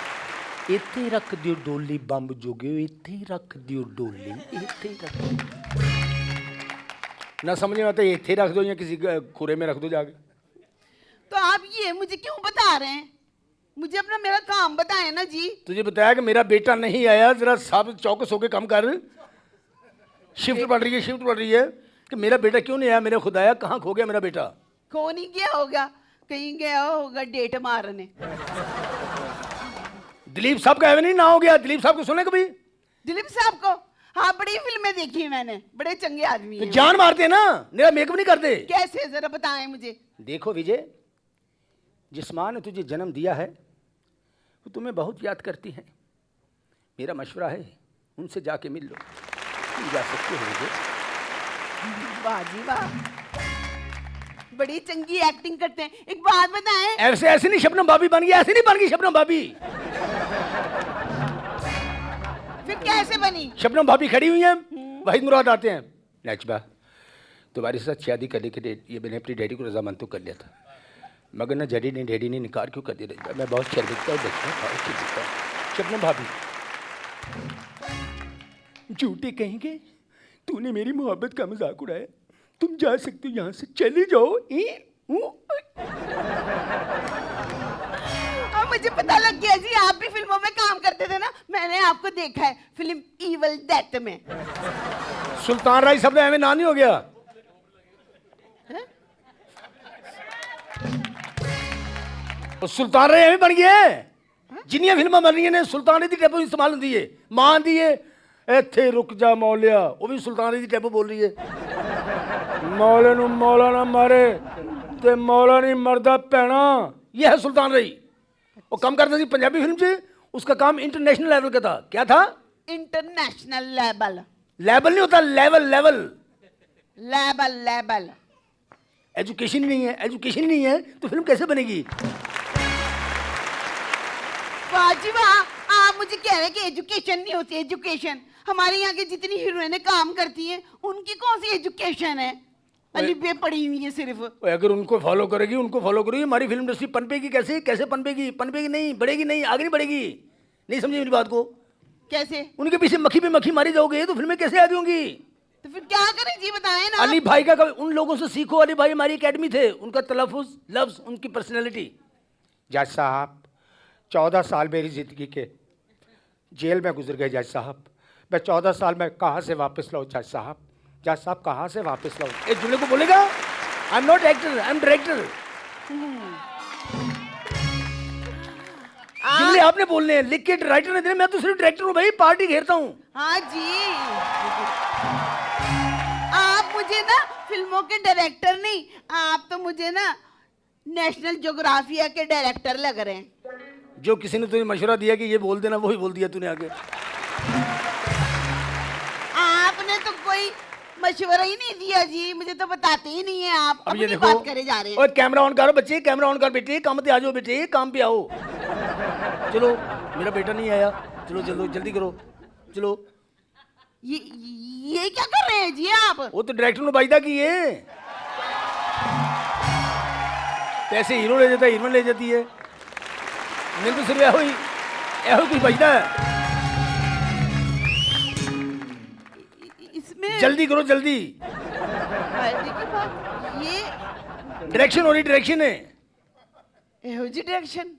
इत्थे रख दियो डोली, बंब जोगे इत्थे ही रख दियो डोली, इत्थे ही रख ना समझ में आता इत्थे रख दो या किसी खुरे में रख दो जाके। तो आप ये मुझे क्यों बता रहे हैं? मुझे अपना मेरा काम बताएं ना जी। तुझे बताया कि मेरा बेटा नहीं आया, जरा सब चौकस होके काम कर। शिफ्ट बढ़ रही है, शिफ्ट बढ़ रही है कि मेरा बेटा क्यों नहीं आया, मेरे खुदाया कहाँ खो गया मेरा बेटा? खो नहीं गया होगा, कहीं गया होगा डेट मारने। दिलीप साहब का नहीं ना हो गया? दिलीप साहब को सुने कभी? दिलीप साहब को? हाँ, बड़ी फिल्में देखी मैंने, बड़े चंगे आदमी तो हैं। जान मारते हैं ना, मेरा मेकअप नहीं करते। कैसे, जरा बताएं मुझे। देखो विजय, जिस माँ ने तुझे जन्म दिया है वो तुम्हें बहुत याद करती है। मेरा मशवरा है उनसे जाके मिल लो, तुम जा सकते हो विजय। वाह जी वाह, बड़ी चंगी एक्टिंग करते हैं। एक बात बताएं। ऐसे ऐसे नहीं शबनम भाभी बन गई, ऐसे नहीं बन गई शबनम भाभी। फिर कैसे बनी? शबनम भाभी खड़ी हुई हैं, वहीद मुराद आते हैं, नजबा तुम्हारे साथ शादी करने के लिए ये मैंने अपनी डैडी को रजामंद तो कर लिया था, मगर ना डैडी ने निकार क्यों कर दिया? मैं बहुत शर्मिंदा हूँ। शबनम भाभी झूठे कहेंगे, तूने मेरी मोहब्बत का मजाक उड़ाया, तुम जा सकते हो यहाँ से, चली जाओ। अब मुझे पता लग गया जी, आप भी फिल्मों में काम करते थे ना, मैंने आपको देखा है फिल्म इवल डेथ में। सुल्तान राय शब्द एवं ना नहीं हो गया है? सुल्तान राय एवं बन गया जिन्नियां फिल्मां बन रही ने सुल्तान राय दी टैबो इस्तेमाल होंदी है। मां दी है इत्थे रुक जा मौलिया, वो भी सुल्तान राय दी टैबो बोल रही है। मौले नूं मौला ना मारे ते मौला नहीं मरदा भैणा, यह है सुल्तान राय। वो काम करता थी पंजाबी फिल्म से, उसका काम इंटरनेशनल लेवल का था। क्या था? International level. लेवल नहीं होता, level level level level. Education ही नहीं है, एजुकेशन ही नहीं है तो फिल्म कैसे बनेगी? वाह जी वाह, आप मुझे कह रहे हैं कि एजुकेशन नहीं होती। एजुकेशन, हमारे यहाँ की जितनी हीरोइनें काम करती हैं उनकी कौन सी एजुकेशन है? अलिबे पड़ी हुई है सिर्फ। अगर उनको फॉलो करेगी, उनको फॉलो करेगी, हमारी फिल्म इंडस्ट्री पनपेगी कैसे? कैसे पनपेगी? पनपेगी नहीं, बढ़ेगी नहीं, आगे नहीं बढ़ेगी। नहीं समझी मेरी बात को? कैसे? उनके पीछे मक्खी पे मक्खी मारी जाओगे तो फिल्में कैसे आगे होंगी? तो फिर क्या करें जी, बताएं ना। अली भाई का उन लोगों से सीखो, अली भाई हमारी एकेडमी थे, उनका तलफ़ुज़, लफ्ज़, उनकी पर्सनैलिटी। जज साहब 14 साल मेरी ज़िंदगी के जेल में गुजर गए जज साहब, मैं 14 साल में कहाँ से वापस लाऊं जज साहब? जज साहब कहाँ से वापस लाऊं? एक जुड़े को बोलेगा I am not actor, I am director. जुमले आपने बोलने हैं, लिख के राइटर ने देने, मैं तो सिर्फ डायरेक्टर हूँ भाई, पार्टी घेरता हूँ। हाँ जी, आप मुझे ना फिल्मों के डायरेक्टर नहीं, आप तो मुझे ना नेशनल ज्योग्राफिया के डायरेक्टर लग रहे हैं। जो किसी ने तुझे मशवरा दिया कि ये बोल देना, वही बोल दिया तूने आगे। आपने तो कोई मशवरा ही नहीं दिया जी, मुझे तो बताते ही नहीं है। आप अब ये अपनी देखो, बात करे जा रहे हैं। और कैमरा ऑन करो बच्चे, कैमरा ऑन कर बेटे, काम पे आ जाओ बेटे, काम पे आओ। चलो मेरा बेटा नहीं आया, चलो चलो जल्दी करो, चलो। ये क्या कर रहे हैं जी आप? वो तो डायरेक्टर ने वायदा की है, पैसे हीरो ले जाता है, हीरोइन ले जाती है, नहीं तो सिर्फ ऐहो कुछ बचता है। इसमें जल्दी करो जल्दी, ये डायरेक्शन हो रही, डायरेक्शन है। एहो जी डायरेक्शन,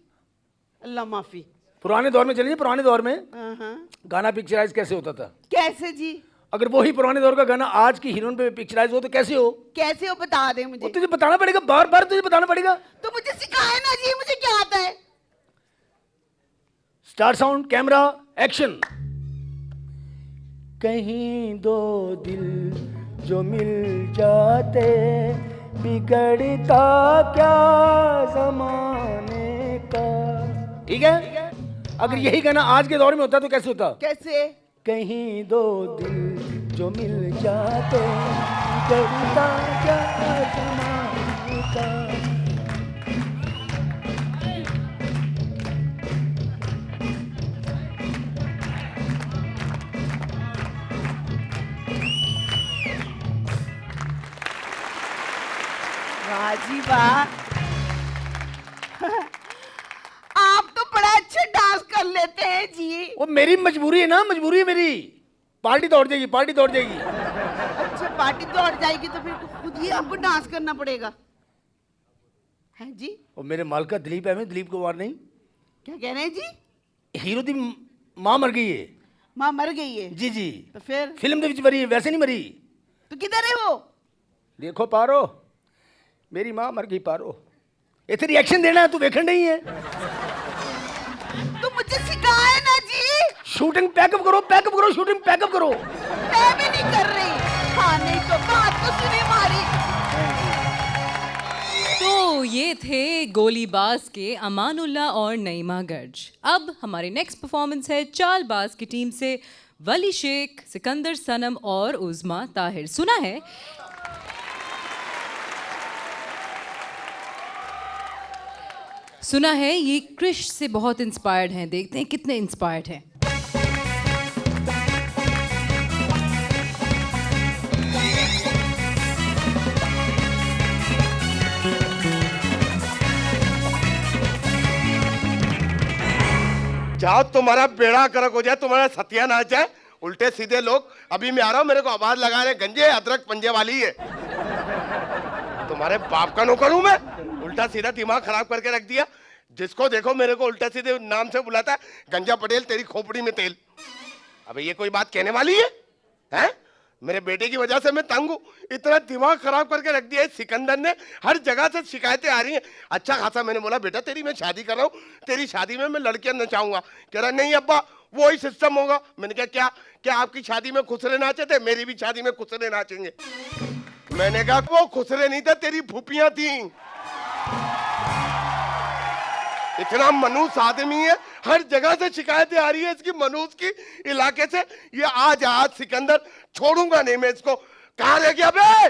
अल्लाह माफी। पुराने दौर में चलिए, पुराने दौर में हाँ। गाना पिक्चराइज कैसे होता था? कैसे जी? अगर वही पुराने दौर का गाना आज की हीरोइन पे पिक्चराइज हो तो कैसे हो? कैसे हो बता दे मुझे। तुझे बताना पड़ेगा, बार बार तुझे बताना पड़ेगा। तो मुझे सिखाए ना जी, मुझे क्या आता है? Start sound, camera, action. कहीं दो दिल जो मिल जाते, बिगड़ता क्या जमाने का। ठीक है? अगर यही गाना आज के दौर में होता तो कैसे होता? कैसे? कहीं दो दिल जो मिल जाते, बिगड़ता क्या जमाने का। वाह जी वाह। आप तो बड़ा अच्छा डांस कर लेते हैं जी। वो मेरी मजबूरी है ना, मजबूरी है मेरी। पार्टी दौड़ जाएगी, पार्टी दौड़ जाएगी। अच्छा पार्टी दौड़ जाएगी तो फिर खुद ही आपको डांस करना पड़ेगा है जी। और मेरे मालका दिलीप है, दिलीप कुमार नहीं। क्या कह रहे हैं जी? हीरो दी मां मर गई है। माँ मर गई है जी जी। तो फिर फिल्म दे विच मरी है, वैसे नहीं मरी। तो किधर है वो? देखो पारो, मेरी मां मर गई पारो। इतने रिएक्शन देना है, तू देखन नहीं है। तो मुझे सिखाए ना जी। शूटिंग पैकअप करो, शूटिंग पैकअप करो। मैं भी नहीं कर रही। हाँ नहीं तो बात तो सुनी हमारी। तो ये थे गोलीबाज के अमानुल्लाह और नईमा गर्ज। अब हमारे नेक्स्ट परफॉर्मेंस है चालबाज की टीम से वली शेख, सिकंदर सनम और उज़मा ताहिर। सुना है ये क्रिश से बहुत इंस्पायर्ड हैं। देखते हैं कितने इंस्पायर्ड हैं। जाओ तुम्हारा बेड़ा करक हो जाए, तुम्हारा सत्यानाश जाए। उल्टे सीधे लोग, अभी मैं आ रहा हूं, मेरे को आवाज लगा रहे गंजे अदरक पंजे वाली है। तुम्हारे बाप का नौकर हूं मैं? उल्टा सीधा दिमाग खराब करके रख दिया। जिसको देखो मेरे को उल्टा सीधे नाम से बुलाता है, गंजा पटेल तेरी खोपड़ी में तेल। अबे ये कोई बात कहने वाली है? हैं? मेरे बेटे की वजह से मैं तंग हूं। इतना दिमाग खराब करके रख दिया है सिकंदर ने। हर जगह से शिकायतें आ रही हैं। अच्छा खासा मैंने बोला बेटा तेरी मैं शादी कर रहा हूँ, तेरी शादी में मैं लड़कियां नचाऊंगा। कह रहा नहीं अब्बा वो ही सिस्टम होगा। मैंने कहा क्या क्या आपकी शादी में खुसरे नाचे थे? मेरी भी शादी में खुसरे नाचेंगे। मैंने कहा वो खुसरे नहीं थे, तेरी फूफियां थी। इतना मनूस आदमी है, हर जगह से शिकायतें आ रही है इसकी मनूस की इलाके से। ये आज सिकंदर छोड़ूंगा नहीं मैं इसको। कहां रह गया बे?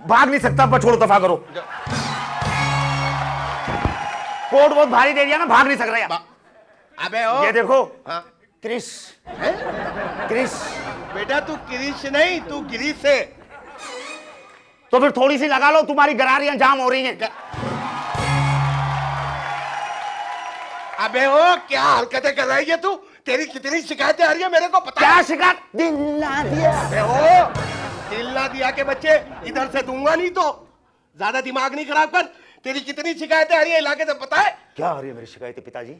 भाग नहीं सकता, पर छोड़ो, दफा करो। कोट बहुत भारी दे दिया ना, भाग नहीं सक रहा। अबे ओ ये देखो। हाँ। क्रिश क्रिश बेटा तू क्रिश नहीं, तू गिरीश है। तो फिर थोड़ी सी लगा लो, तुम्हारी गरारियां जाम हो रही हैं। अबे ओ क्या हरकतें कर रही है तू? तेरी कितनी शिकायतें आ रही है मेरे को पता क्या है? शिकायत? दिल ना दिया। अबे ओ दिल ना दिया के बच्चे इधर से दूंगा नहीं तो। ज्यादा दिमाग नहीं खराब कर। तेरी कितनी शिकायतें आ रही है इलाके से पता है? क्या आ रही है मेरी शिकायतें पिताजी?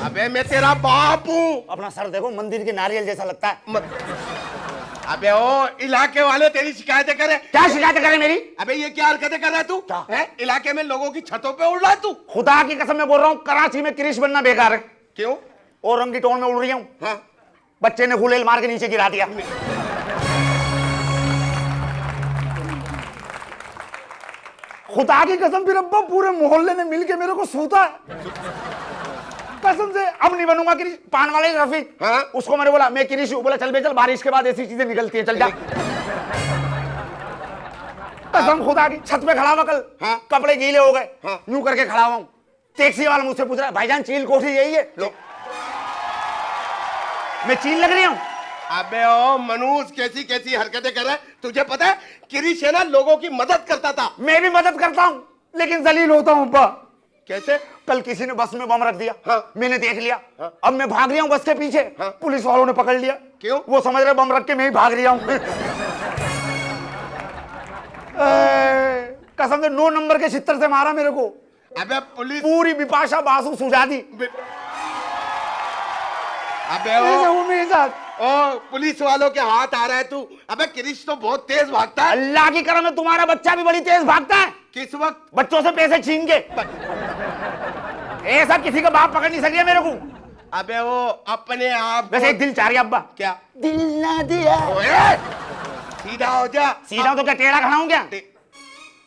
अबे मैं तेरा बाप हूँ। अपना सर देखो, मंदिर के नारियल जैसा लगता है। अबे ओ इलाके वाले तेरी शिकायतें करे। क्या शिकायतें करे मेरी? अबे ये क्या हरकतें कर रहा है तू? हैं? इलाके में लोगों की छतों पे उड़ रहा है तू। खुदा की कसम मैं बोल रहा हूँ, कराची में क्रिश बनना बेकार है। क्यों? और रंगी टोन में उड़ रही हूँ। हाँ। बच्चे ने गुलेल मार के नीचे गिरा दिया। खुदा की कसम फिर अब्बा पूरे मोहल्ले ने मिलके मेरे को सूता है। कसम से अब नहीं बनूंगा क्रिश। पान वाले रफी, हाँ? उसको मैंने बोला मैं क्रिश हूँ। बोला चल बे चल, बारिश के बाद ऐसी चीजें निकलती हैं, चल जा। कसम खुदा की, छत पे खड़ा हुआ कल। हाँ? कपड़े गीले हो गए। हाँ? यूं करके खड़ा हुआ हूँ। टैक्सी वाला मुझसे पूछ रहा है भाईजान चील कोठी यही है? लो मैं चील लग रही हूँ? अबे ओ मनूस कैसी कैसी हरकतें कर रहा है? तुझे पता है क्रिश है ना लोगों की मदद करता था। मैं भी मदद करता हूँ लेकिन जलील होता हूँ अब्बा। कैसे? कल किसी ने बस में बम रख दिया। हाँ? मैंने देख लिया। हाँ? अब मैं भाग रहा हूँ बस के पीछे। हाँ? पुलिस वालों ने पकड़ लिया। क्यों? वो समझ रहे बम रख के मैं ही भाग रहा हूँ। कसम से 9 नंबर के छितर से मारा मेरे को। अबे पुलिस पूरी बिपाशा बासु सुझा दी। अबे ओ पुलिस वालों के हाथ आ रहा है तू। अबे क्रिश तो बहुत तेज भागता है। अल्लाह की करम है तुम्हारा बच्चा भी बड़ी तेज भागता है। किस वक्त? बच्चों से पैसे छीन के। ऐसा किसी का बाप पकड़ नहीं सकिया मेरे को। अबे वो अपने आप। वैसे एक दिल चाह रही अब्बा। क्या? दिल ना दिया। सीधा हो जा। सीधा तो क्या टेढ़ा खड़ा हूं क्या?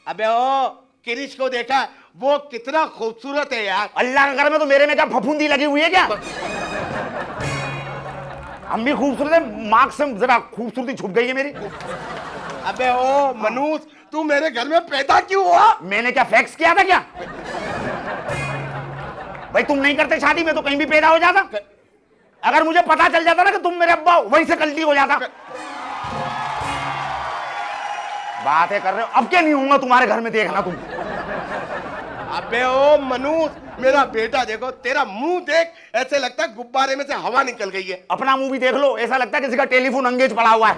अबे ओ क्रिश को देखा, वो कितना खूबसूरत है यार। अल्लाह का करम है तो मेरे में क्या फफूंदी लगी हुई है क्या? हम भी खूबसूरत है, मार्क्स से जरा खूबसूरती छुप गई है मेरी। अबे ओ मनूस तू मेरे घर में पैदा क्यों हुआ? मैंने क्या फैक्स किया था क्या? भाई तुम नहीं करते शादी में तो कहीं भी पैदा हो जाता। अगर मुझे पता चल जाता ना कि तुम मेरे अब्बा हो, वहीं से गलती हो जाता। बातें कर रहे हो, अब क्या नहीं होऊंगा तुम्हारे घर में, देखना तुम। अबे ओ मनूस, मेरा बेटा देखो, तेरा मुंह देख, ऐसे लगता है गुब्बारे में से हवा निकल गई है। अपना मुंह भी देख लो, ऐसा लगता है किसी का टेलीफोन अंगेज पड़ा हुआ है।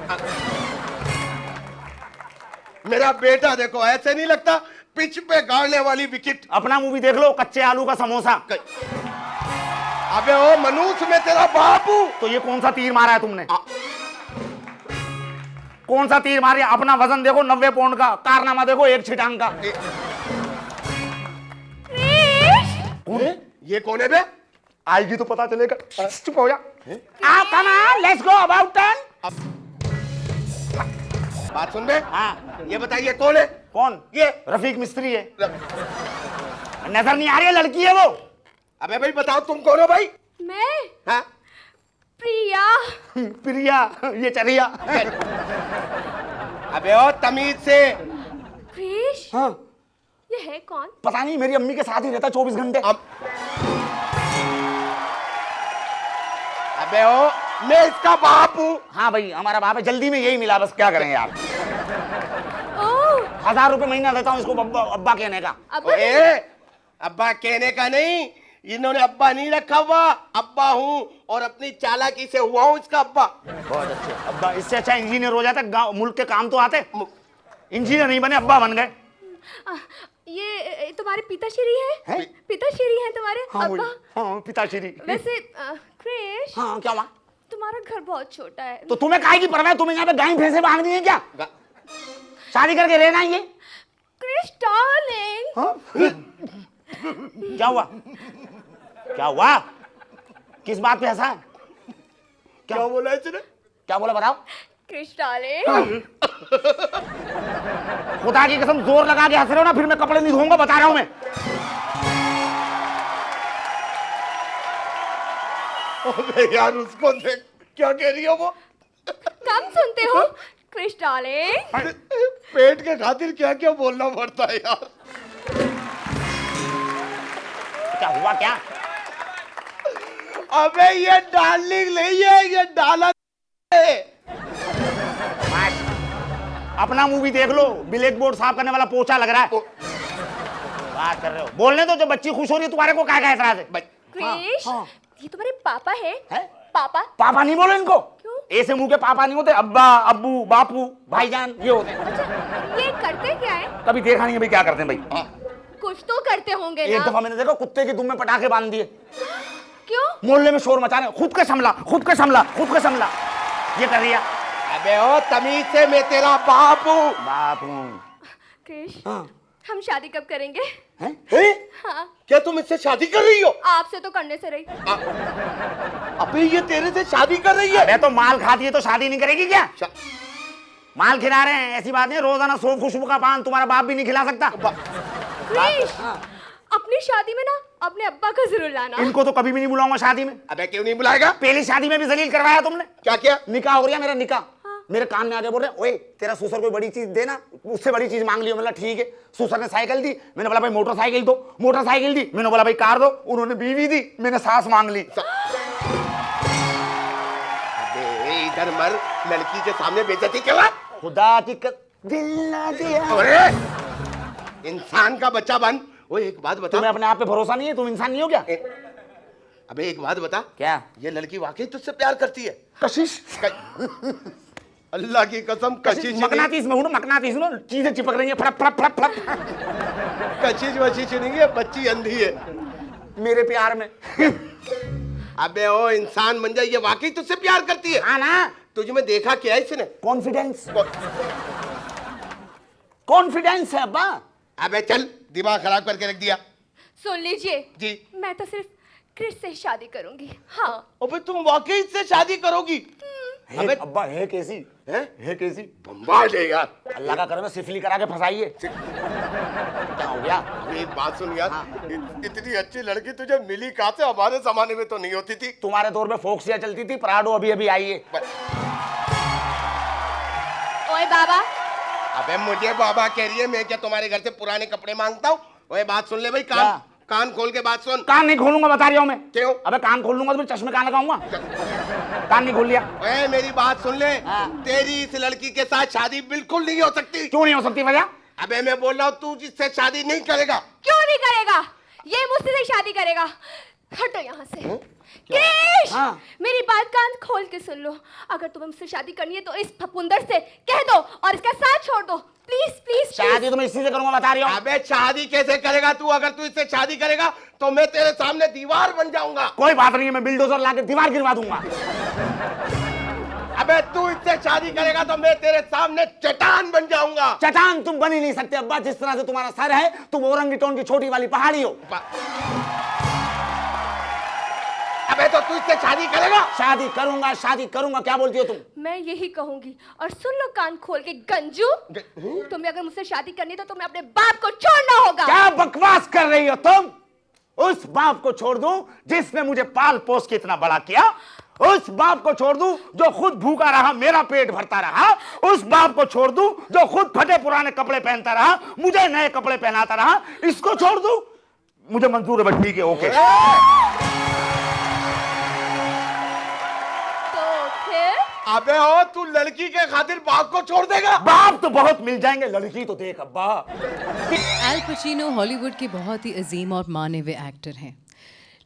मेरा बेटा देखो, ऐसे नहीं लगता पिच पे गाड़ने वाली विकेट। अपना मुंह भी देख लो, कच्चे आलू का समोसा। अबे ओ मनूस, मैं तेरा बाप हूं। तो ये कौन सा तीर मारा है तुमने? कौन सा तीर मारा? अपना वजन देखो 90 पाउंड का, कारनामा देखो 1 छिटांग का। कौन है? ये कौन है बे? आएगी तो पता चलेगा। चुप हो जा। Come on, let's go, about turn. बात सुन बे। हाँ। ये बताइए कौन है? कौन? ये रफीक मिस्त्री है। नजर नहीं आ रही है? लड़की है वो। अबे भाई बताओ तुम कौन हो भाई? मैं? हाँ? प्रिया। प्रिया, ये चरिया। अबे ओ तमीज से। क्रिश? हाँ। ये है कौन? पता नहीं, मेरी अम्मी के साथ ही रहता 24 घंटे। अबे ओ, मैं इसका बाप हूँ। हाँ भाई, हमारा बाप है, जल्दी में यही मिला, बस क्या करें यार। 1000 रुपए महीना देता हूँ इसको अब्बा कहने का। अब्बा कहने का नहीं, इन्होंने अब्बा नहीं रखा हुआ, अब्बा हूँ और अपनी चालाकी से हुआ हूँ इसका अब्बा। बहुत अच्छे अब्बा, इससे अच्छा इंजीनियर हो जाता, गांव मुल्क के काम तो आते। इंजीनियर नहीं बने, अब्बा बन गए। ये तुम्हारे पिताश्री है? पिताश्री हैं तुम्हारे? हाँ, अब्बा? हाँ, पिताश्री। वैसे क्रिश, हाँ, क्या हुआ? तुम्हारा घर बहुत छोटा है। तो तुम्हें काहे की परवाह है? तुम्हें यहाँ पे गाय भैंसे बांधनी है क्या? शादी करके रहना ही है? क्रिश डार्लिंग। हाँ? क्या हुआ? क्या हुआ? किस बात पे हंसा? क्या बोला इसने? क्या बोला बताओ? क्रिश डार्लिंग। खुदा की कसम जोर लगा के हंस रहे हो ना, फिर मैं कपड़े नहीं धोऊंगा, बता रहा हूं मैं। अबे यार उसको देख, क्या कह रही हो वो? कम सुनते हो क्रिश डार्लिंग? पेट के खातिर क्या क्या बोलना पड़ता है यार। क्या हुआ क्या? अबे ये डार्लिंग नहीं है, ये डाला है। अपना मुंह भी देख लो, ब्लैक बोर्ड साफ करने वाला पोछा लग रहा है। बात कर रहे हो, बोलने दो, जो बच्ची खुश हो रही है तुम्हारे को क्या ऐतराज है? क्रिश, ये तुम्हारे पापा है? पापा? पापा नहीं बोलो इनको। क्यों? ऐसे मुंह के पापा नहीं होते, अब्बा, अब्बू, बापू, भाईजान ये होते हैं। अच्छा, ये करते क्या है? कभी देखा नहीं है भाई क्या करते हैं भाई? कुछ तो करते होंगे एक ना? दफा मैंने देखा कुत्ते की दुम में पटाखे बांध दिए। क्यों? मोहल्ले में शोर मचा रहे, खुद का संभला, खुद का संभला, खुद का संभला, ये कर रही है। अबे ओ तमीज से, मैं तेरा बाप हूँ। बाप हूँ। क्रिश, हम शादी कब करेंगे? हैं? हाँ। क्या तुम इससे शादी कर रही हो? आपसे तो करने से रही। अबे ये तेरे से शादी कर रही है? अबे तो माल खाती है तो शादी नहीं करेगी क्या? माल खिला रहे हैं, ऐसी बात नहीं, रोजाना 100 खुशबू का पान तुम्हारा बाप भी नहीं खिला सकता। क्रिश, अपनी शादी में ना अपने अब्बा को जरूर लाना। इनको तो कभी भी नहीं बुलाऊंगा शादी में। अबे क्यों नहीं बुलाएगा? पहली शादी में भी जलील करवाया तुमने। क्या किया? निकाह हो गया मेरा, निकाह। मेरे कान में आके बोल रहे, ओए तेरा ससुर कोई बड़ी चीज देना, उससे बड़ी चीज मांग लियो। मतलब ठीक है। ससुर ने साइकिल दी, मैंने बोला भाई मोटरसाइकिल दो। मोटरसाइकिल दी, मैंने बोला भाई कार दो। उन्होंने बीवी दी, मैंने सास मांग ली। अबे इधर मर, लड़की के सामने बेइज्जती क्यों? खुदा की दिल ना दिया। अरे इंसान का बच्चा बन। ओए एक बात बता, तुम्हें अपने आप पे भरोसा नहीं है? तुम इंसान नहीं हो क्या? अबे एक बात बता, क्या? ये लड़की वाकई तुझसे प्यार करती है? कशिश। अल्लाह की कसम, कशिश मकनातीस में हूं ना, मकनातीस में चीजें चिपक रही हैं, फड़प फड़प फड़प फड़प। कशिश वशिश नहीं है, बच्ची अंधी है मेरे प्यार में। अबे ओ इंसान बन जा, ये वाकई तुझसे प्यार करती है? हाँ ना। तुझ में देखा क्या है इसने? कॉन्फिडेंस। कॉन्फिडेंस है अब्बा। अबे चल, दिमाग खराब करके रख दिया। सुन लीजिए जी, मैं तो सिर्फ क्रिश से शादी करूंगी। हाँ। अबे तुम वाकई इससे शादी करोगी? अबे अब्बा है कैसी? है कैसी? बम्बाद है यार। अल्लाह का करम, सिफली करा के फंसाइए। क्या हो गया? अबे एक बात सुन यार, इतनी अच्छी लड़की तुझे मिली कहाँ से? हमारे जमाने में तो नहीं होती थी। तुम्हारे दौर में फोक्सिया चलती थी, प्राडो अभी अभी आई है। ओए बाबा। अबे मुझे बाबा कह रही है, मैं क्या तुम्हारे घर से पुराने कपड़े मांगता हूँ? ओए बात सुन ले भाई, कान खोल के बात सुन। कान नहीं खोलूंगा बता रहा हूं मैं। क्यों? अबे कान खोल लूंगा तो फिर चश्मे कहां लगाऊंगा? कान नहीं खोल लिया। ओए मेरी बात सुन ले, तेरी इस लड़की के साथ शादी बिल्कुल नहीं हो सकती। क्यों नहीं हो सकती वजह? अबे मैं बोल रहा हूँ तू जिससे शादी नहीं करेगा। क्यों नहीं करेगा? ये मुझसे से शादी करेगा। हटो यहाँ से। क्रिश, मेरी बात कान खोल के सुन लो। अगर तुम्हें मुझसे शादी करनी है तो इस फपुंदर से कह दो और इसका साथ छोड़ दो। Please please. शादी तो मैं इसी से करूंगा बता रही हूँ। अबे शादी कैसे करेगा तू? अगर तू इससे शादी करेगा तो मैं तेरे सामने दीवार बन जाऊंगा। कोई बात नहीं है, मैं बिल्डोजर लाके दीवार गिरवा दूंगा। अबे तू इससे शादी करेगा तो मैं तेरे सामने चट्टान बन जाऊंगा। चट्टान तुम बन ही नहीं सकते अब्बा, जिस तरह से तुम्हारा सर है तुम ओरंगीटोन की छोटी वाली पहाड़ी हो। अबे तो तू इससे शादी करेगा? शादी करूंगा। क्या बोलती हो तुम? मैं यही कहूंगी और सुन लो कान खोल के गंजू। तुम्हें अगर मुझसे शादी करनी तो तुम्हें अपने बाप को छोड़ना होगा। क्या बकवास कर रही हो तुम? उस बाप को छोड़ दूं जिसने मुझे पाल पोस के इतना बड़ा किया? उस बाप को छोड़ दूं जो खुद भूखा रहा, मेरा पेट भरता रहा? उस बाप को छोड़ दूं जो खुद फटे पुराने कपड़े पहनता रहा, मुझे नए कपड़े पहनाता रहा? इसको छोड़ दूं? मुझे मंजूर है, बस ठीक है, ओके। अबे ओ तू लड़की के खातिर बाप को छोड़ देगा? बाप तो बहुत मिल जाएंगे, लड़की तो देख अब्बा। एल पचिनो हॉलीवुड के बहुत ही अजीम और माने हुए एक्टर हैं,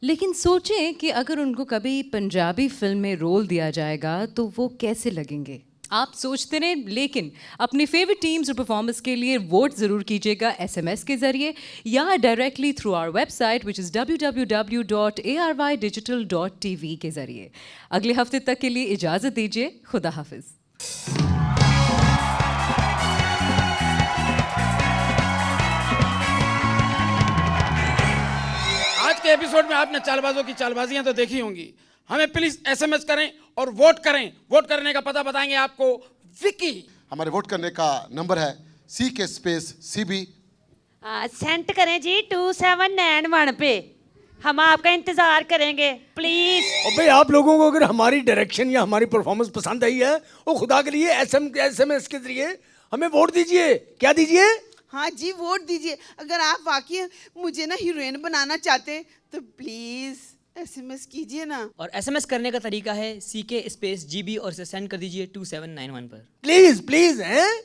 लेकिन सोचें कि अगर उनको कभी पंजाबी फिल्म में रोल दिया जाएगा तो वो कैसे लगेंगे। आप सोचते रहें, लेकिन अपनी फेवरेट टीम्स और परफॉर्मेंस के लिए वोट ज़रूर कीजिएगा SMS के ज़रिए या directly through our website which is www.arYdigital.tv के ज़रिए। अगले हफ्ते तक के लिए इजाज़त दीजिए। खुदा हाफिज़। आज के एपिसोड में आपने चालबाजों की चालबाजियां तो देखी होंगी। हमें प्लीज SMS करें और वोट करें। वोट करने का पता बताएंगे आपको विकी। हमारे वोट करने का नंबर है CK_CB। सेंड करें जी 2791 पे। हम आपका इंतजार करेंगे प्लीज। अबे आप लोगों को अगर हमारी डायरेक्शन या हमारी परफॉर्मेंस पसंद आई है, वो खुदा के लिए SMS के जरिए हमें वोट दीजिए। क्या दीजिए? हाँ जी, वोट दीजिए। अगर आप वाकई मुझे ना हीरोइन बनाना चाहते हैं तो प्लीज SMS कीजिए ना। और SMS करने का तरीका है CK_GB और इसे सेंड कर दीजिए 2791 पर। प्लीज हैं।